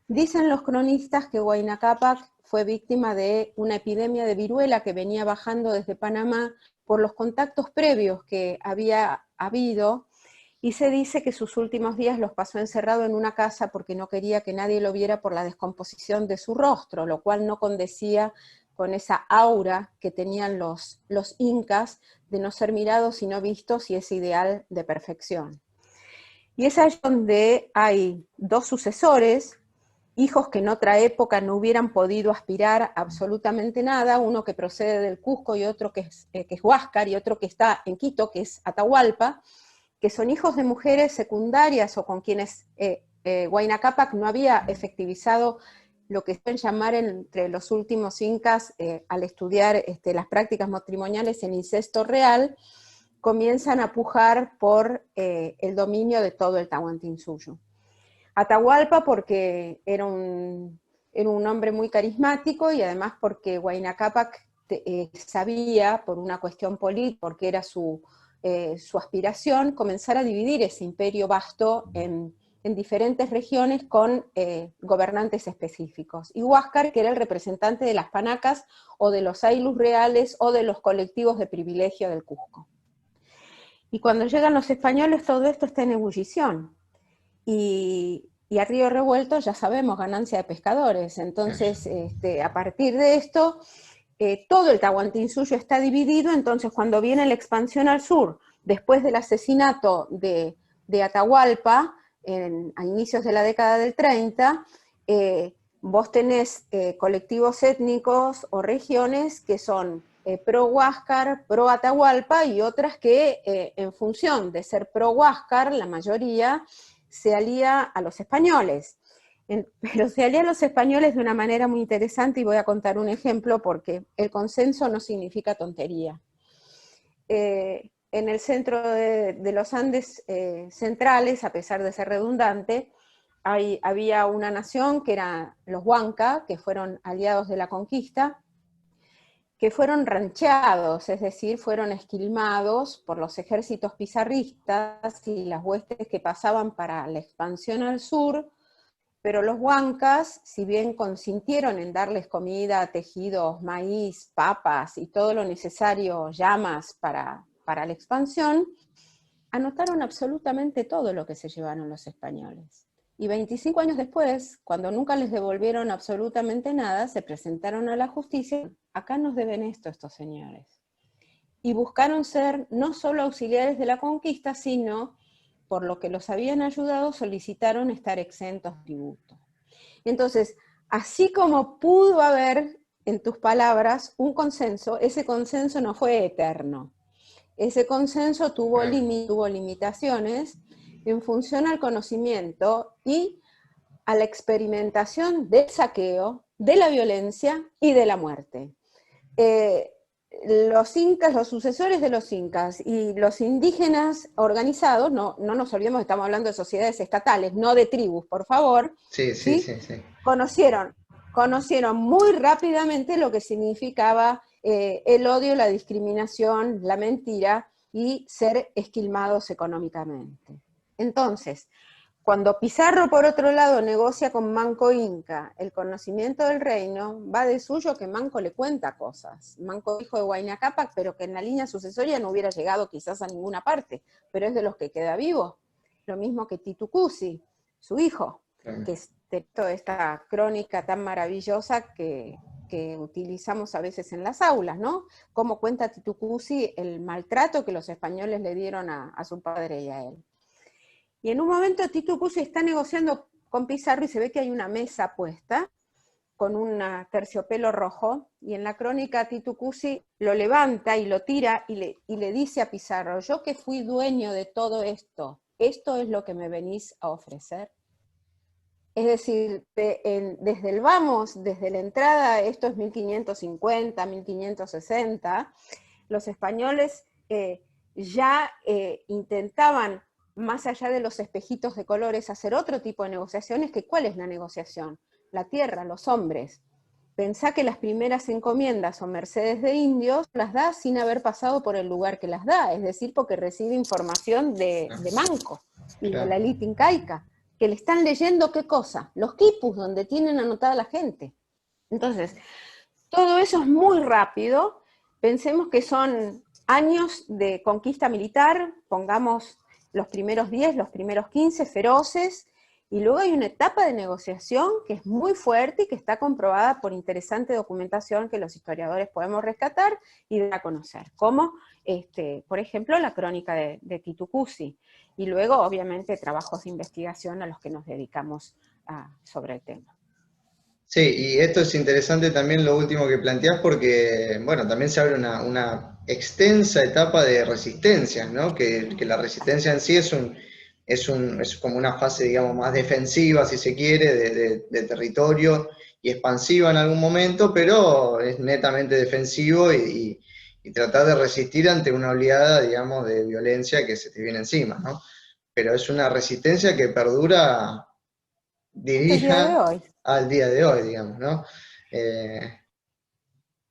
Dicen los cronistas que Huayna Cápac fue víctima de una epidemia de viruela que venía bajando desde Panamá por los contactos previos que había habido, y se dice que sus últimos días los pasó encerrado en una casa porque no quería que nadie lo viera por la descomposición de su rostro, lo cual no condecía con esa aura que tenían los incas de no ser mirados sino vistos, y ese ideal de perfección. Y es ahí donde hay dos sucesores, hijos que en otra época no hubieran podido aspirar absolutamente nada, uno que procede del Cusco y otro que es Huáscar y otro que está en Quito, que es Atahualpa, que son hijos de mujeres secundarias o con quienes Huayna Cápac no había efectivizado lo que se pueden llamar entre los últimos incas, al estudiar las prácticas matrimoniales en incesto real, comienzan a pujar por el dominio de todo el Tahuantinsuyo. Atahualpa porque era un hombre muy carismático y además porque Huayna Cápac sabía, por una cuestión política, porque era su aspiración, comenzar a dividir ese imperio vasto en diferentes regiones con gobernantes específicos. Y Huáscar, que era el representante de las panacas o de los aylus reales o de los colectivos de privilegio del Cusco. Y cuando llegan los españoles todo esto está en ebullición. Y a río revuelto ya sabemos, ganancia de pescadores. Entonces, a partir de esto, todo el Tahuantinsuyo está dividido. Entonces, cuando viene la expansión al sur, después del asesinato de Atahualpa, a inicios de la década del 30, vos tenés colectivos étnicos o regiones que son pro Huáscar, pro Atahualpa, y otras que, en función de ser pro Huáscar, la mayoría se alía a los españoles. Pero se alía a los españoles de una manera muy interesante, y voy a contar un ejemplo porque el consenso no significa tontería. En el centro de los Andes centrales, a pesar de ser redundante, había una nación que eran los Huanca, que fueron aliados de la conquista, que fueron rancheados, es decir, fueron esquilmados por los ejércitos pizarristas y las huestes que pasaban para la expansión al sur, pero los huancas, si bien consintieron en darles comida, tejidos, maíz, papas y todo lo necesario, llamas para la expansión, anotaron absolutamente todo lo que se llevaron los españoles. Y 25 años después, cuando nunca les devolvieron absolutamente nada, se presentaron a la justicia: acá nos deben esto estos señores. Y buscaron ser no solo auxiliares de la conquista, sino, por lo que los habían ayudado, solicitaron estar exentos de tributo. Entonces, así como pudo haber, en tus palabras, un consenso, ese consenso no fue eterno. Ese consenso tuvo limitaciones en función al conocimiento y a la experimentación del saqueo, de la violencia y de la muerte. Los incas, los sucesores de los incas y los indígenas organizados, no nos olvidemos que estamos hablando de sociedades estatales, no de tribus, por favor, ¿sí? Conocieron muy rápidamente lo que significaba el odio, la discriminación, la mentira y ser esquilmados económicamente. Entonces, cuando Pizarro, por otro lado, negocia con Manco Inca el conocimiento del reino, va de suyo que Manco le cuenta cosas. Manco, hijo de Huayna Cápac, pero que en la línea sucesoria no hubiera llegado quizás a ninguna parte, pero es de los que queda vivo. Lo mismo que Titu Cusi, su hijo, que es de toda esta crónica tan maravillosa que utilizamos a veces en las aulas, ¿no? Cómo cuenta Titu Cusi el maltrato que los españoles le dieron a su padre y a él. Y en un momento Titu Cusi está negociando con Pizarro y se ve que hay una mesa puesta con un terciopelo rojo, y en la crónica Titu Cusi lo levanta y lo tira y le dice a Pizarro: yo que fui dueño de todo esto, ¿esto es lo que me venís a ofrecer? Es decir, desde el vamos, desde la entrada, esto es 1550, 1560, los españoles ya intentaban, más allá de los espejitos de colores, hacer otro tipo de negociaciones. Que ¿cuál es la negociación? La tierra, los hombres. Pensá que las primeras encomiendas o mercedes de indios las da sin haber pasado por el lugar que las da, es decir, porque recibe información de Manco y de la élite incaica, que le están leyendo ¿qué cosa? Los quipus, donde tienen anotada la gente. Entonces, todo eso es muy rápido. Pensemos que son años de conquista militar, pongamos los primeros 10, los primeros 15, feroces, y luego hay una etapa de negociación que es muy fuerte y que está comprobada por interesante documentación que los historiadores podemos rescatar y dar a conocer, como, por ejemplo, la crónica de Titu Cusi, y luego, obviamente, trabajos de investigación a los que nos dedicamos sobre el tema. Sí, y esto es interesante también lo último que planteás porque, bueno, también se abre una extensa etapa de resistencia, ¿no? Que la resistencia en sí es como una fase, digamos, más defensiva, si se quiere, de territorio y expansiva en algún momento, pero es netamente defensivo y tratar de resistir ante una oleada, digamos, de violencia que se te viene encima, ¿no? Pero es una resistencia que perdura, Hasta el día de diría, hoy. al día de hoy, digamos, ¿no? Eh,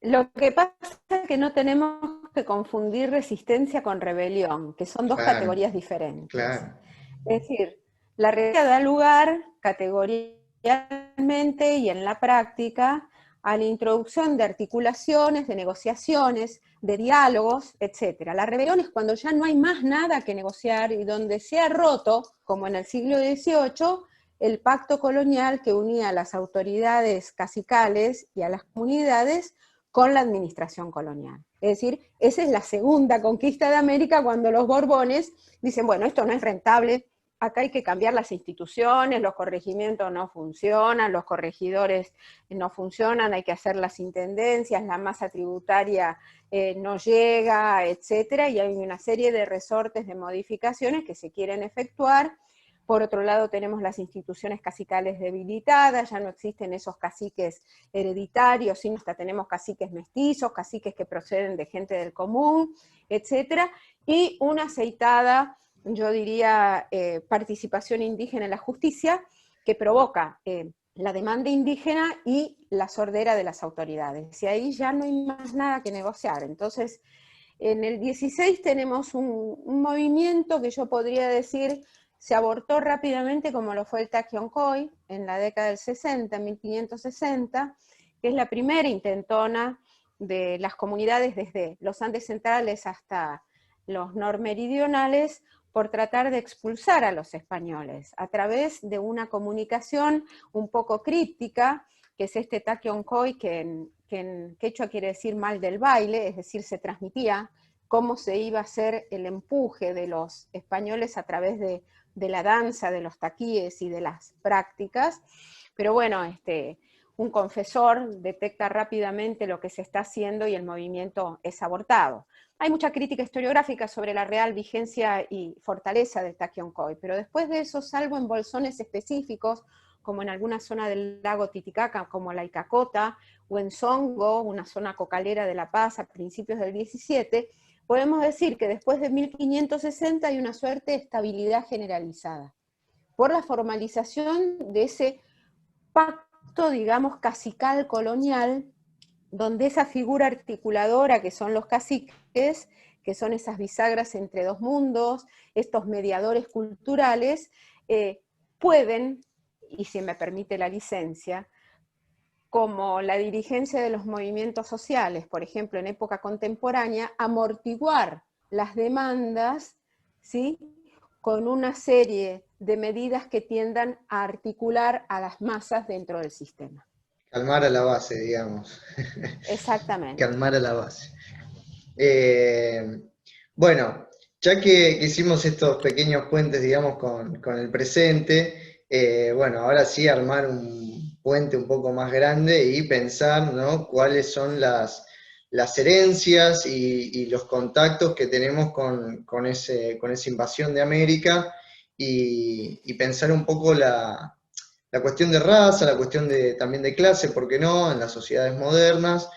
Lo que pasa es que no tenemos que confundir resistencia con rebelión, que son dos claro, categorías diferentes. claro, Es decir, la resistencia da lugar categorialmente y en la práctica a la introducción de articulaciones, de negociaciones, de diálogos, etc. La rebelión es cuando ya no hay más nada que negociar y donde se ha roto, como en el siglo XVIII, el pacto colonial que unía a las autoridades cacicales y a las comunidades con la administración colonial. Es decir, esa es la segunda conquista de América cuando los Borbones dicen, bueno, esto no es rentable, acá hay que cambiar las instituciones, los corregimientos no funcionan, los corregidores no funcionan, hay que hacer las intendencias, la masa tributaria no llega, etcétera, y hay una serie de resortes de modificaciones que se quieren efectuar. Por otro lado, tenemos las instituciones cacicales debilitadas, ya no existen esos caciques hereditarios, sino hasta tenemos caciques mestizos, caciques que proceden de gente del común, etcétera, y una aceitada, yo diría, participación indígena en la justicia que provoca la demanda indígena y la sordera de las autoridades. Y ahí ya no hay más nada que negociar. Entonces, en el 16 tenemos un movimiento que yo podría decir se abortó rápidamente, como lo fue el Taquioncoy en la década del 60, 1560, que es la primera intentona de las comunidades desde los Andes centrales hasta los normeridionales por tratar de expulsar a los españoles a través de una comunicación un poco críptica, que es este Taquioncoy, que en quechua quiere decir mal del baile, es decir, se transmitía cómo se iba a hacer el empuje de los españoles a través de la danza, de los taquíes y de las prácticas, pero bueno, un confesor detecta rápidamente lo que se está haciendo y el movimiento es abortado. Hay mucha crítica historiográfica sobre la real vigencia y fortaleza del Taquioncoy, pero después de eso, salvo en bolsones específicos, como en alguna zona del lago Titicaca, como la Icacota, o en Songo, una zona cocalera de La Paz a principios del 17, podemos decir que después de 1560 hay una suerte de estabilidad generalizada, por la formalización de ese pacto, digamos, cacical colonial, donde esa figura articuladora que son los caciques, que son esas bisagras entre dos mundos, estos mediadores culturales, pueden, y si me permite la licencia, como la dirigencia de los movimientos sociales, por ejemplo, en época contemporánea, amortiguar las demandas, ¿sí?, con una serie de medidas que tiendan a articular a las masas dentro del sistema. calmar a la base, digamos. Exactamente. Calmar a la base. Eh, bueno, ya que hicimos estos pequeños puentes, digamos, con el presente, bueno, ahora sí armar un puente un poco más grande y pensar, ¿no?, cuáles son las herencias y los contactos que tenemos con esa invasión de América y pensar un poco la cuestión de raza, la cuestión también de clase, ¿por qué no?, en las sociedades modernas,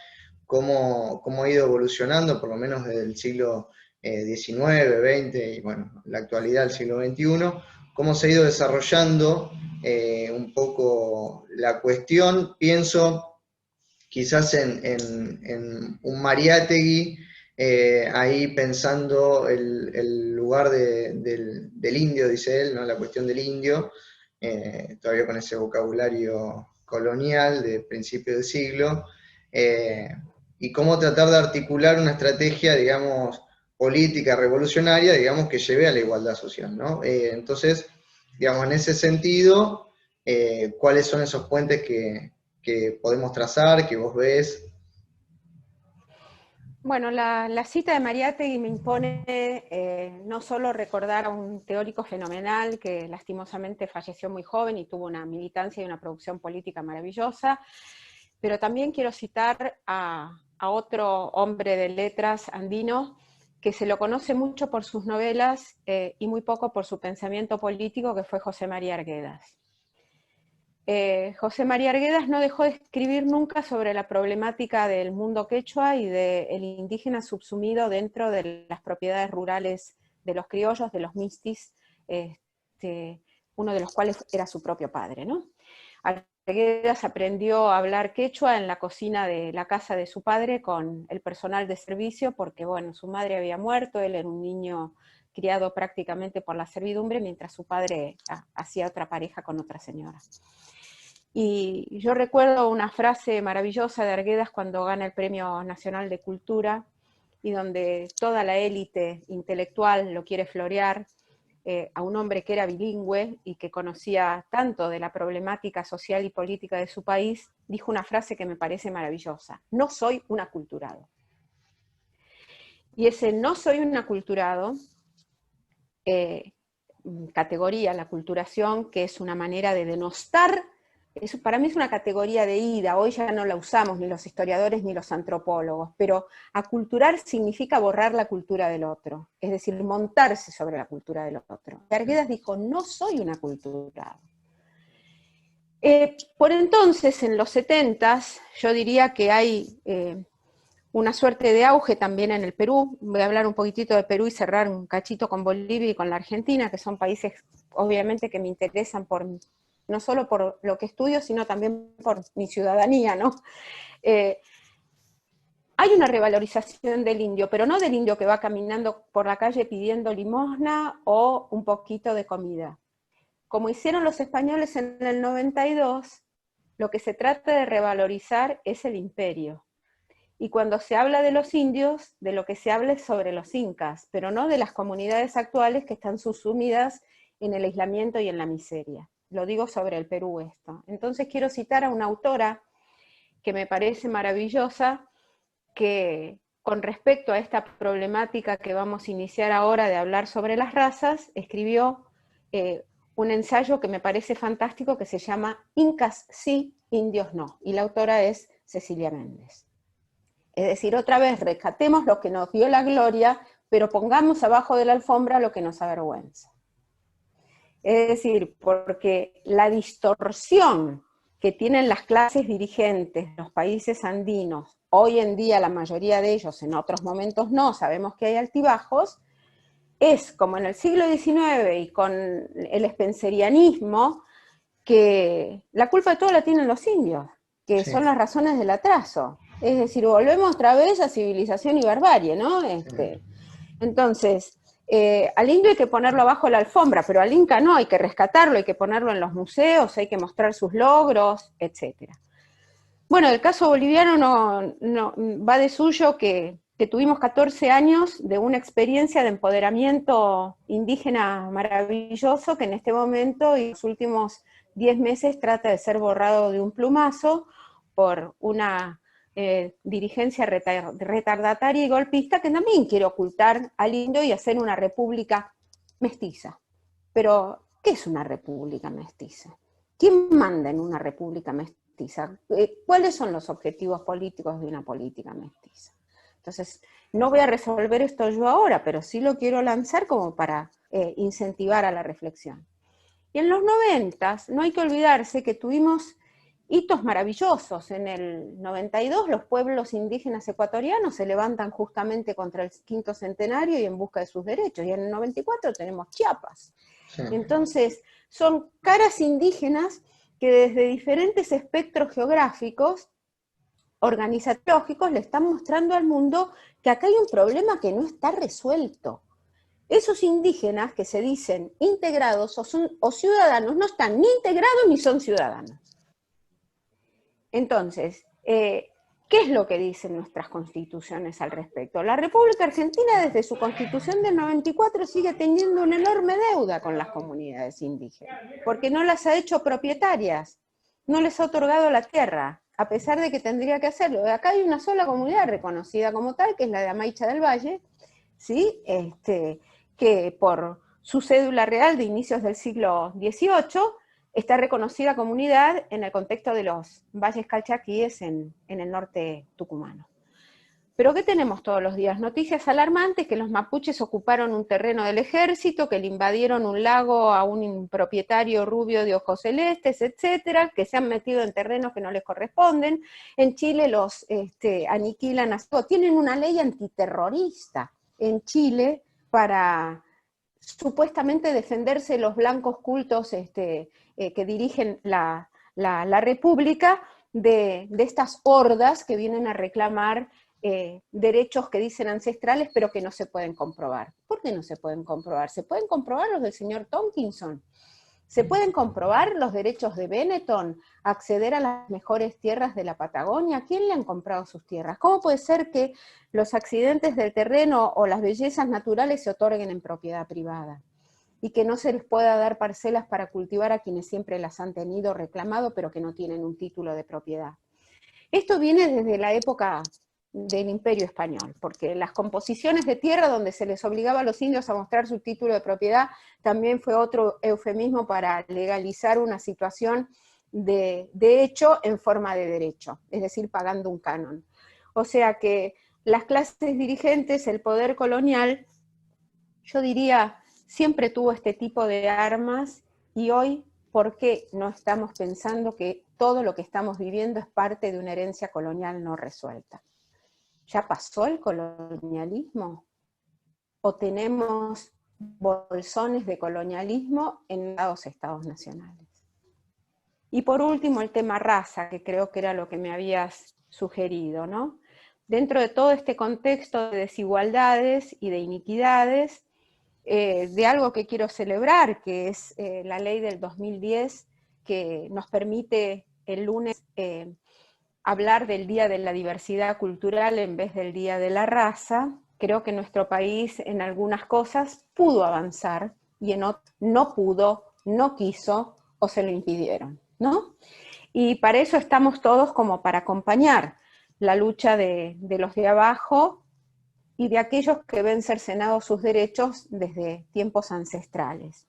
cómo ha ido evolucionando, por lo menos desde el siglo XIX, XX y bueno, la actualidad del siglo XXI, cómo se ha ido desarrollando un poco la cuestión. Pienso quizás en un Mariátegui, ahí pensando el lugar del indio, dice él, ¿no?, la cuestión del indio, todavía con ese vocabulario colonial de principio de siglo, eh, y cómo tratar de articular una estrategia, digamos, política revolucionaria, digamos, que lleve a la igualdad social, ¿no? Entonces, digamos, en ese sentido, ¿cuáles son esos puentes que podemos trazar, que vos ves? Bueno, la cita de Mariátegui me impone no solo recordar a un teórico fenomenal que lastimosamente falleció muy joven y tuvo una militancia y una producción política maravillosa, pero también quiero citar a otro hombre de letras andino que se lo conoce mucho por sus novelas y muy poco por su pensamiento político, que fue José María Arguedas. José María Arguedas no dejó de escribir nunca sobre la problemática del mundo quechua y del indígena subsumido dentro de las propiedades rurales de los criollos, de los mistis, uno de los cuales era su propio padre, ¿no? Arguedas aprendió a hablar quechua en la cocina de la casa de su padre con el personal de servicio, porque bueno, su madre había muerto, él era un niño criado prácticamente por la servidumbre, mientras su padre hacía otra pareja con otra señora. Y yo recuerdo una frase maravillosa de Arguedas cuando gana el Premio Nacional de Cultura, y donde toda la élite intelectual lo quiere florear, a un hombre que era bilingüe y que conocía tanto de la problemática social y política de su país, dijo una frase que me parece maravillosa: no soy un aculturado. Y ese no soy un aculturado, categoría, la aculturación, que es una manera de denostar. Eso para mí es una categoría de ida, hoy ya no la usamos ni los historiadores ni los antropólogos, pero aculturar significa borrar la cultura del otro, es decir, montarse sobre la cultura del otro. Arguedas dijo, no soy un aculturado. Por entonces, en los 70s, yo diría que hay una suerte de auge también en el Perú. Voy a hablar un poquitito de Perú y cerrar un cachito con Bolivia y con la Argentina, que son países obviamente que me interesan no solo por lo que estudio, sino también por mi ciudadanía, ¿no? Hay una revalorización del indio, pero no del indio que va caminando por la calle pidiendo limosna o un poquito de comida. Como hicieron los españoles en el 92, lo que se trata de revalorizar es el imperio. Y cuando se habla de los indios, de lo que se habla es sobre los incas, pero no de las comunidades actuales que están subsumidas en el aislamiento y en la miseria. Lo digo sobre el Perú esto. Entonces quiero citar a una autora que me parece maravillosa, que con respecto a esta problemática que vamos a iniciar ahora de hablar sobre las razas, escribió un ensayo que me parece fantástico que se llama Incas sí, indios no, y la autora es Cecilia Méndez. Es decir, otra vez, rescatemos lo que nos dio la gloria, pero pongamos abajo de la alfombra lo que nos avergüenza. Es decir, porque la distorsión que tienen las clases dirigentes de los países andinos, hoy en día la mayoría de ellos, en otros momentos no, sabemos que hay altibajos, es como en el siglo XIX y con el spencerianismo, que la culpa de todo la tienen los indios, que son las razones del atraso. Es decir, volvemos otra vez a civilización y barbarie, ¿no? Entonces, al indio hay que ponerlo abajo de la alfombra, pero al inca no, hay que rescatarlo, hay que ponerlo en los museos, hay que mostrar sus logros, etc. Bueno, el caso boliviano no va de suyo que tuvimos 14 años de una experiencia de empoderamiento indígena maravilloso que en este momento y los últimos 10 meses trata de ser borrado de un plumazo por una dirigencia retardataria y golpista que también quiere ocultar al indio y hacer una república mestiza. Pero, ¿qué es una república mestiza? ¿Quién manda en una república mestiza? ¿Cuáles son los objetivos políticos de una política mestiza? Entonces, no voy a resolver esto yo ahora, pero sí lo quiero lanzar como para incentivar a la reflexión. Y en los 90s, no hay que olvidarse que tuvimos hitos maravillosos. En el 92 los pueblos indígenas ecuatorianos se levantan justamente contra el 5º centenario y en busca de sus derechos. Y en el 94 tenemos Chiapas. Sí. Entonces, son caras indígenas que desde diferentes espectros geográficos, organizatólicos, le están mostrando al mundo que acá hay un problema que no está resuelto. Esos indígenas que se dicen integrados o ciudadanos no están ni integrados ni son ciudadanos. Entonces, ¿qué es lo que dicen nuestras constituciones al respecto? La República Argentina desde su constitución del 94 sigue teniendo una enorme deuda con las comunidades indígenas, porque no las ha hecho propietarias, no les ha otorgado la tierra, a pesar de que tendría que hacerlo. Acá hay una sola comunidad reconocida como tal, que es la de Amaicha del Valle, ¿sí? Que por su cédula real de inicios del siglo XVIII está reconocida comunidad en el contexto de los valles calchaquíes en el norte tucumano. Pero ¿qué tenemos todos los días? Noticias alarmantes que los mapuches ocuparon un terreno del ejército, que le invadieron un lago a un propietario rubio de ojos celestes, etcétera, que se han metido en terrenos que no les corresponden. En Chile los aniquilan, tienen una ley antiterrorista en Chile para supuestamente defenderse los blancos cultos que dirigen la República de estas hordas que vienen a reclamar derechos que dicen ancestrales, pero que no se pueden comprobar. ¿Por qué no se pueden comprobar? Se pueden comprobar los del señor Tompkinson. Se pueden comprobar los derechos de Benetton a acceder a las mejores tierras de la Patagonia. ¿A quién le han comprado sus tierras? ¿Cómo puede ser que los accidentes del terreno o las bellezas naturales se otorguen en propiedad privada? Y que no se les pueda dar parcelas para cultivar a quienes siempre las han tenido reclamado, pero que no tienen un título de propiedad. Esto viene desde la época del Imperio Español, porque las composiciones de tierra donde se les obligaba a los indios a mostrar su título de propiedad también fue otro eufemismo para legalizar una situación de hecho en forma de derecho, es decir, pagando un canon. O sea que las clases dirigentes, el poder colonial, yo diría, siempre tuvo este tipo de armas, y hoy, ¿por qué no estamos pensando que todo lo que estamos viviendo es parte de una herencia colonial no resuelta? ¿Ya pasó el colonialismo? ¿O tenemos bolsones de colonialismo en los estados nacionales? Y por último, el tema raza, que creo que era lo que me habías sugerido, ¿no? Dentro de todo este contexto de desigualdades y de iniquidades, de algo que quiero celebrar, que es la ley del 2010, que nos permite el lunes hablar del Día de la Diversidad Cultural en vez del Día de la Raza. Creo que nuestro país en algunas cosas pudo avanzar y en otras no pudo, no quiso o se lo impidieron, ¿no? Y para eso estamos todos como para acompañar la lucha de los de abajo y de aquellos que ven cercenados sus derechos desde tiempos ancestrales.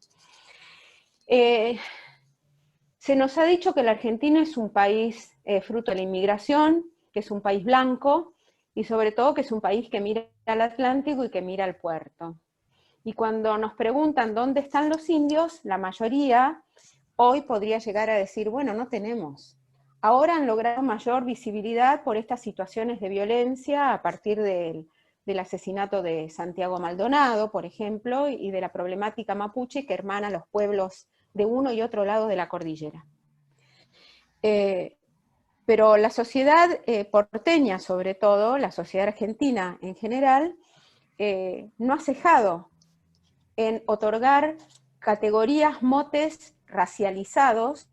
Se nos ha dicho que la Argentina es un país fruto de la inmigración, que es un país blanco, y sobre todo que es un país que mira al Atlántico y que mira al puerto. Y cuando nos preguntan dónde están los indios, la mayoría hoy podría llegar a decir, bueno, no tenemos. Ahora han logrado mayor visibilidad por estas situaciones de violencia a partir del asesinato de Santiago Maldonado, por ejemplo, y de la problemática mapuche que hermana los pueblos de uno y otro lado de la cordillera. Pero la sociedad porteña, sobre todo, la sociedad argentina en general, no ha cejado en otorgar categorías, motes racializados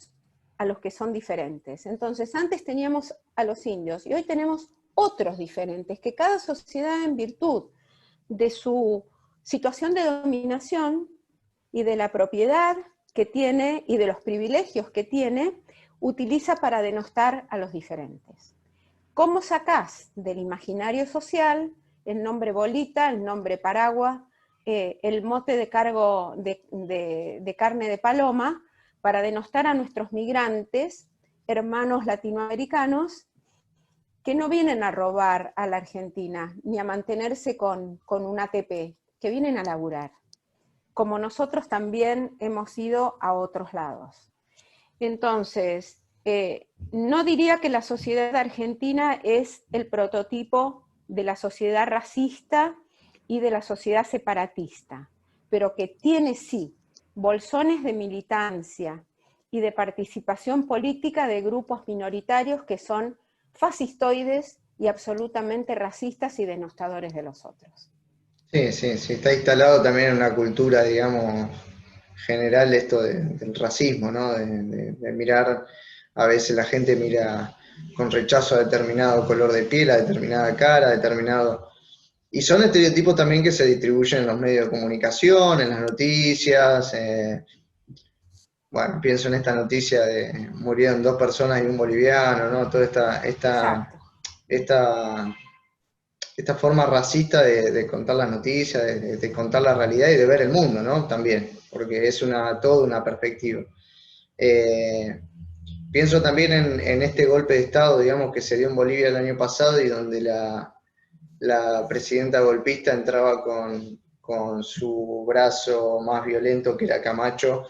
a los que son diferentes. Entonces, antes teníamos a los indios y hoy tenemos otros diferentes, que cada sociedad, en virtud de su situación de dominación y de la propiedad que tiene y de los privilegios que tiene, utiliza para denostar a los diferentes. ¿Cómo sacás del imaginario social el nombre bolita, el nombre paraguas, el mote de cargo de carne de paloma, para denostar a nuestros migrantes, hermanos latinoamericanos, que no vienen a robar a la Argentina, ni a mantenerse con un ATP, que vienen a laburar, como nosotros también hemos ido a otros lados? Entonces, no diría que la sociedad argentina es el prototipo de la sociedad racista y de la sociedad separatista, pero que tiene sí bolsones de militancia y de participación política de grupos minoritarios que son fascistoides y absolutamente racistas y denostadores de los otros. Sí, sí, sí, está instalado también en una cultura, digamos, general esto del racismo, ¿no? De mirar, a veces la gente mira con rechazo a determinado color de piel, a determinada cara, a determinado... Y son estereotipos también que se distribuyen en los medios de comunicación, en las noticias, bueno, pienso en esta noticia de murieron 2 personas y un boliviano, ¿no? Toda Exacto. esta, esta forma racista de contar las noticias, de contar la realidad y de ver el mundo, ¿no? También, porque es toda una perspectiva. Eh, Pienso también en este golpe de Estado, digamos, que se dio en Bolivia el año pasado y donde la presidenta golpista entraba con su brazo más violento, que era Camacho,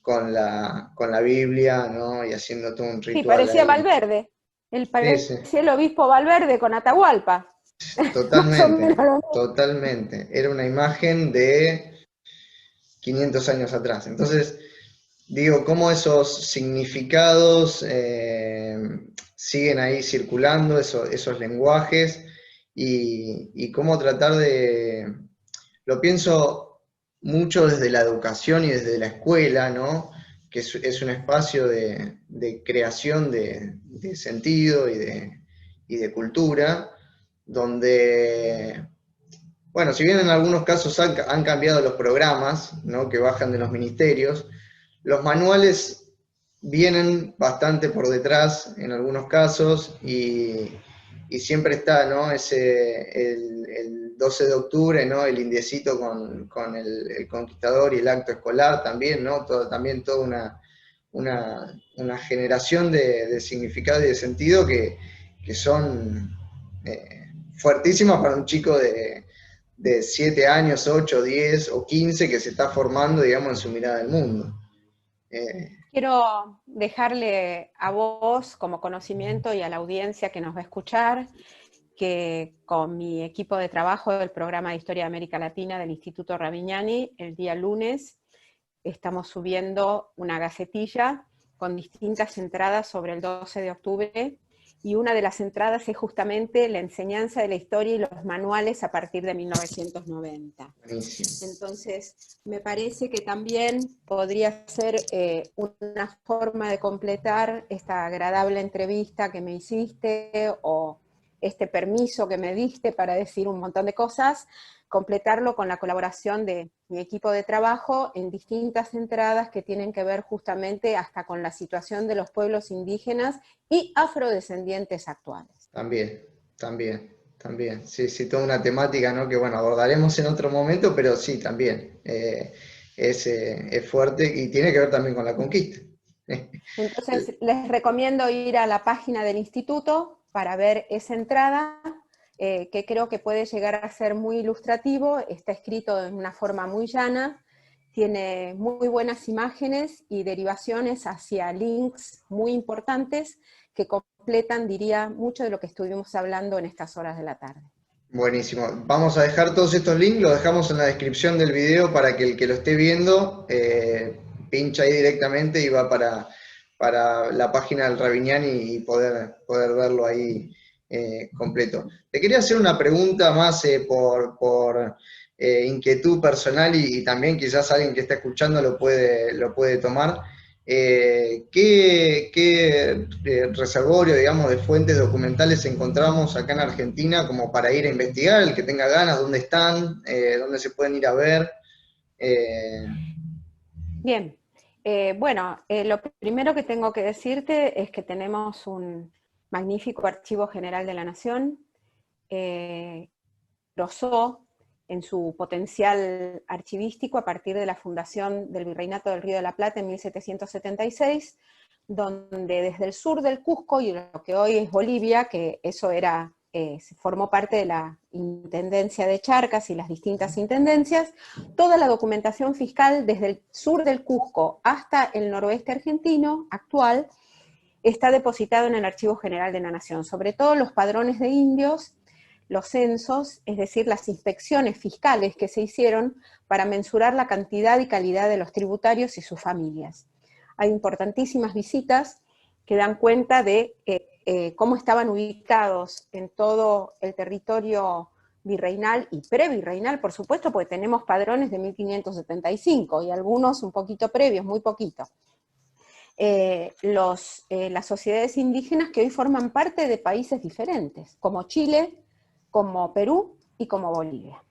con la Biblia, ¿no? Y haciendo todo un Sí, ritual parecía ahí. Valverde. Sí, sí, Parecía el obispo Valverde con Atahualpa. Más o menos totalmente, lo mismo. totalmente. Era una imagen de 500 años atrás. Entonces, digo, cómo esos significados siguen ahí circulando, esos lenguajes, y cómo tratar lo pienso mucho desde la educación y desde la escuela, ¿no? Que es un espacio de creación de sentido y de cultura, donde, bueno, si bien en algunos casos han cambiado los programas, ¿no? Que bajan de los ministerios, los manuales vienen bastante por detrás en algunos casos y siempre está, ¿no? El 12 de octubre, ¿no? El indiecito con el conquistador y el acto escolar también, ¿no? También toda una generación de significado y de sentido que son fuertísimas para un chico de 7 años, 8, 10 o 15 que se está formando, digamos, en su mirada del mundo. Eh, Quiero dejarle a vos como conocimiento y a la audiencia que nos va a escuchar que con mi equipo de trabajo del programa de Historia de América Latina del Instituto Ravignani, el día lunes estamos subiendo una gacetilla con distintas entradas sobre el 12 de octubre, y una de las entradas es justamente la enseñanza de la historia y los manuales a partir de 1990. Buenísimo. Entonces, me parece que también podría ser una forma de completar esta agradable entrevista que me hiciste, o este permiso que me diste para decir un montón de cosas, completarlo con la colaboración de mi equipo de trabajo en distintas entradas que tienen que ver justamente hasta con la situación de los pueblos indígenas y afrodescendientes actuales. También, también. Sí, sí, toda una temática, ¿no? Que bueno, abordaremos en otro momento, pero sí, también. Es fuerte y tiene que ver también con la conquista. Entonces, les recomiendo ir a la página del instituto para ver esa entrada, que creo que puede llegar a ser muy ilustrativo. Está escrito de una forma muy llana, tiene muy buenas imágenes y derivaciones hacia links muy importantes que completan, diría, mucho de lo que estuvimos hablando en estas horas de la tarde. Buenísimo. Vamos a dejar todos estos links, los dejamos en la descripción del video para que el que lo esté viendo pincha ahí directamente y va para la página del Ravignani y poder verlo ahí completo. Te quería hacer una pregunta más por inquietud personal y también quizás alguien que está escuchando lo puede tomar. ¿Qué reservorio, digamos, de fuentes documentales encontramos acá en Argentina como para ir a investigar, el que tenga ganas, dónde están, dónde se pueden ir a ver? Eh, Bien, bueno, lo primero que tengo que decirte es que tenemos un magnífico Archivo General de la Nación, grosó en su potencial archivístico a partir de la fundación del Virreinato del Río de la Plata en 1776, donde desde el sur del Cusco y lo que hoy es Bolivia, que eso era, formó parte de la Intendencia de Charcas y las distintas intendencias, toda la documentación fiscal desde el sur del Cusco hasta el noroeste argentino actual está depositado en el Archivo General de la Nación, sobre todo los padrones de indios, los censos, es decir, las inspecciones fiscales que se hicieron para mensurar la cantidad y calidad de los tributarios y sus familias. Hay importantísimas visitas que dan cuenta de cómo estaban ubicados en todo el territorio virreinal y previrreinal, por supuesto, porque tenemos padrones de 1575 y algunos un poquito previos, muy poquito. Las sociedades indígenas que hoy forman parte de países diferentes, como Chile, como Perú y como Bolivia.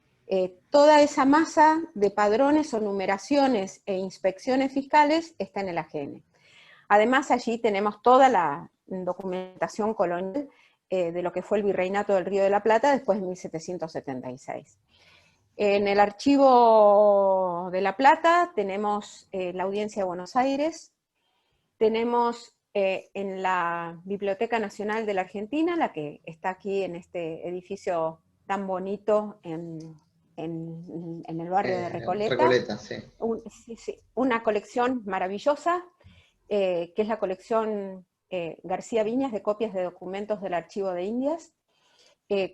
Toda esa masa de padrones o numeraciones e inspecciones fiscales está en el AGN. Además, allí tenemos toda la documentación colonial de lo que fue el Virreinato del Río de la Plata después de 1776. En el Archivo de La Plata tenemos la Audiencia de Buenos Aires, tenemos en la Biblioteca Nacional de la Argentina, la que está aquí en este edificio tan bonito en el barrio de Recoleta, Recoleta, sí. Una colección maravillosa, que es la colección García Viñas de copias de documentos del Archivo de Indias,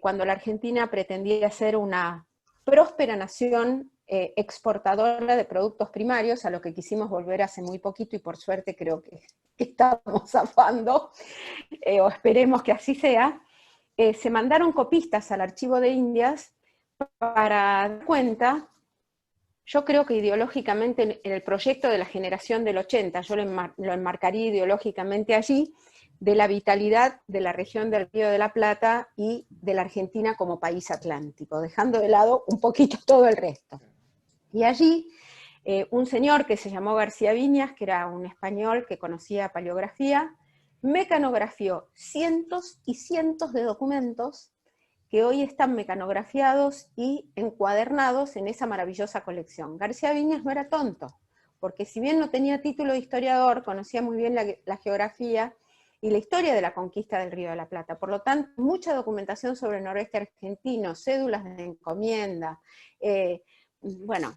cuando la Argentina pretendía ser una próspera nación exportadora de productos primarios, a lo que quisimos volver hace muy poquito, y por suerte creo que estamos zafando, o esperemos que así sea. Se mandaron copistas al Archivo de Indias para dar cuenta. Yo creo que ideológicamente en el proyecto de la generación del 80, yo lo enmarcaría ideológicamente allí, de la vitalidad de la región del Río de la Plata y de la Argentina como país atlántico, dejando de lado un poquito todo el resto. Y allí un señor que se llamó García Viñas, que era un español que conocía paleografía, mecanografió cientos y cientos de documentos que hoy están mecanografiados y encuadernados en esa maravillosa colección. García Viñas no era tonto, porque si bien no tenía título de historiador, conocía muy bien la geografía y la historia de la conquista del Río de la Plata. Por lo tanto, mucha documentación sobre el noroeste argentino, cédulas de encomienda, bueno,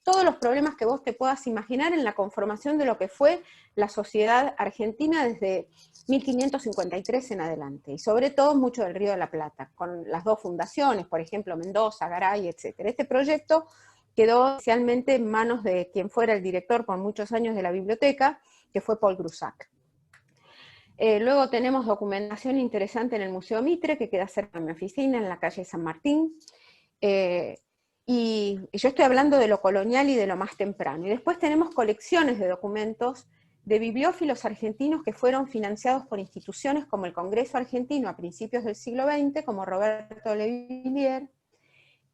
todos los problemas que vos te puedas imaginar en la conformación de lo que fue la sociedad argentina desde 1553 en adelante, y sobre todo mucho del Río de la Plata, con las dos fundaciones, por ejemplo, Mendoza, Garay, etc. Este proyecto quedó inicialmente en manos de quien fuera el director por muchos años de la biblioteca, que fue Paul Grusac. Luego tenemos documentación interesante en el Museo Mitre, que queda cerca de mi oficina, en la calle San Martín, y yo estoy hablando de lo colonial y de lo más temprano. Y después tenemos colecciones de documentos de bibliófilos argentinos que fueron financiados por instituciones como el Congreso Argentino a principios del siglo XX, como Roberto Levillier,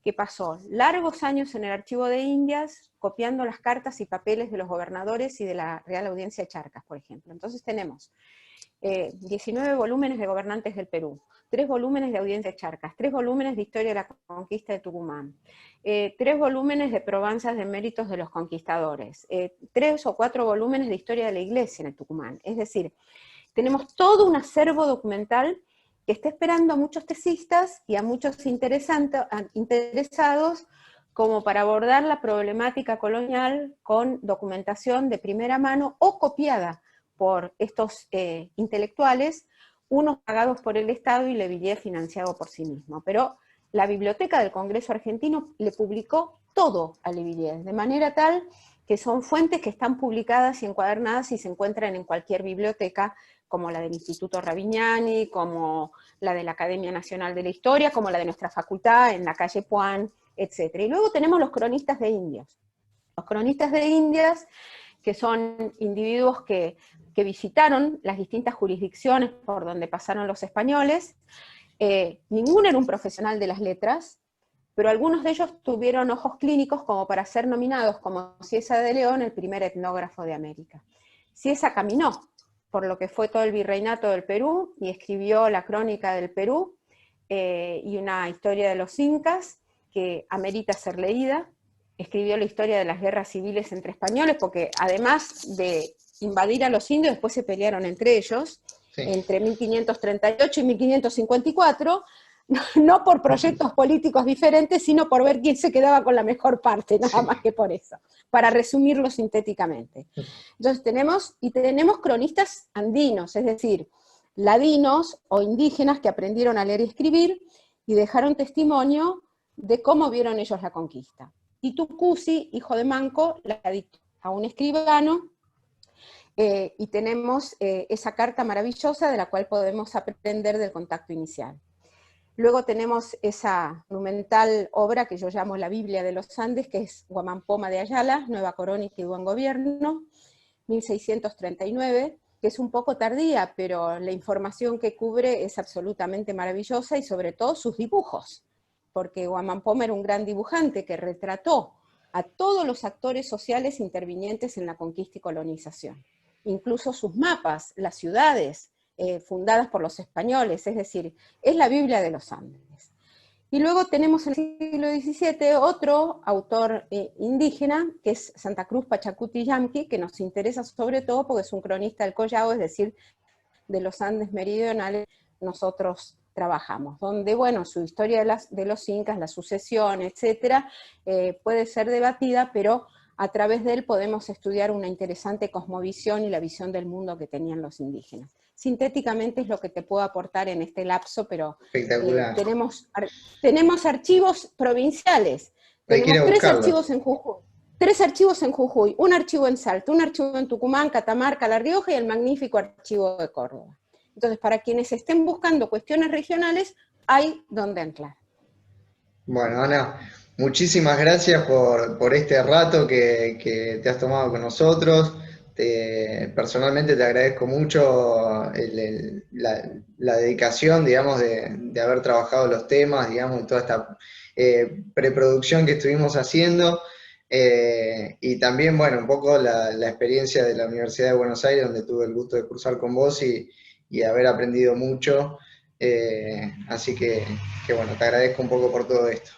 que pasó largos años en el Archivo de Indias copiando las cartas y papeles de los gobernadores y de la Real Audiencia de Charcas, por ejemplo. Entonces tenemos 19 volúmenes de gobernantes del Perú, 3 volúmenes de Audiencia de Charcas, 3 volúmenes de Historia de la Conquista de Tucumán, 3 volúmenes de probanzas de méritos de los conquistadores, 3 o 4 volúmenes de Historia de la Iglesia en el Tucumán. Es decir, tenemos todo un acervo documental que está esperando a muchos tesistas y a muchos interesados como para abordar la problemática colonial con documentación de primera mano o copiada por estos intelectuales, unos pagados por el Estado y Levillier financiado por sí mismo. Pero la Biblioteca del Congreso Argentino le publicó todo a Levillier, de manera tal que son fuentes que están publicadas y encuadernadas y se encuentran en cualquier biblioteca, como la del Instituto Ravignani, como la de la Academia Nacional de la Historia, como la de nuestra facultad en la calle Puan, etc. Y luego tenemos los cronistas de Indias. Los cronistas de Indias, que son individuos que visitaron las distintas jurisdicciones por donde pasaron los españoles. Ninguno era un profesional de las letras, pero algunos de ellos tuvieron ojos clínicos como para ser nominados como Cieza de León, el primer etnógrafo de América. Cieza caminó por lo que fue todo el virreinato del Perú y escribió la Crónica del Perú y una historia de los incas que amerita ser leída. Escribió la historia de las guerras civiles entre españoles, porque además de invadir a los indios, después se pelearon entre ellos, sí, entre 1538 y 1554, no por proyectos políticos diferentes, sino por ver quién se quedaba con la mejor parte, nada más que por eso, para resumirlo sintéticamente. Entonces tenemos cronistas andinos, es decir, ladinos o indígenas que aprendieron a leer y escribir y dejaron testimonio de cómo vieron ellos la conquista. Y Tucusi, hijo de Manco, la dictó a un escribano, y tenemos esa carta maravillosa de la cual podemos aprender del contacto inicial. Luego tenemos esa monumental obra que yo llamo la Biblia de los Andes, que es Guamampoma de Ayala, Nueva Crónica y Buen Gobierno, 1639, que es un poco tardía, pero la información que cubre es absolutamente maravillosa, y sobre todo sus dibujos, porque Guamán era un gran dibujante que retrató a todos los actores sociales intervinientes en la conquista y colonización. Incluso sus mapas, las ciudades fundadas por los españoles, es decir, es la Biblia de los Andes. Y luego tenemos en el siglo XVII otro autor indígena, que es Santa Cruz Pachacuti Yamqui, que nos interesa sobre todo porque es un cronista del Collao, es decir, de los Andes meridionales, nosotros trabajamos, donde, bueno, su historia de los incas, la sucesión, etcétera, puede ser debatida, pero a través de él podemos estudiar una interesante cosmovisión y la visión del mundo que tenían los indígenas. Sintéticamente es lo que te puedo aportar en este lapso, pero tenemos archivos provinciales, tenemos 3 archivos en Jujuy. 3 archivos en Jujuy, un archivo en Salta, un archivo en Tucumán, Catamarca, La Rioja y el magnífico archivo de Córdoba. Entonces, para quienes estén buscando cuestiones regionales, hay donde anclar. Bueno, Ana, muchísimas gracias por este rato que te has tomado con nosotros. Personalmente te agradezco mucho la dedicación, digamos, de haber trabajado los temas, digamos, toda esta preproducción que estuvimos haciendo. Y también, bueno, un poco la experiencia de la Universidad de Buenos Aires, donde tuve el gusto de cursar con vos y haber aprendido mucho. Así que bueno, te agradezco un poco por todo esto.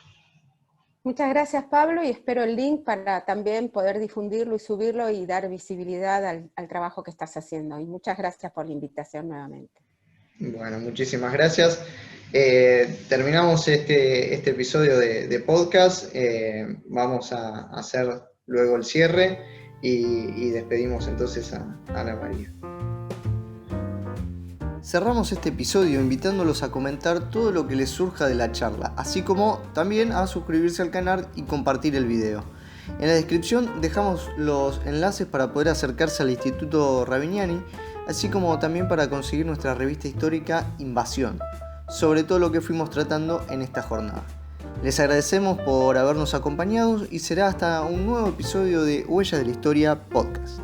Muchas gracias, Pablo, y espero el link para también poder difundirlo y subirlo y dar visibilidad al trabajo que estás haciendo. Y muchas gracias por la invitación nuevamente. Bueno, muchísimas gracias. Terminamos este episodio de podcast. Vamos a hacer luego el cierre y despedimos entonces a Ana María. Cerramos este episodio invitándolos a comentar todo lo que les surja de la charla, así como también a suscribirse al canal y compartir el video. En la descripción dejamos los enlaces para poder acercarse al Instituto Ravignani, así como también para conseguir nuestra revista histórica Invasión, sobre todo lo que fuimos tratando en esta jornada. Les agradecemos por habernos acompañado y será hasta un nuevo episodio de Huellas de la Historia Podcast.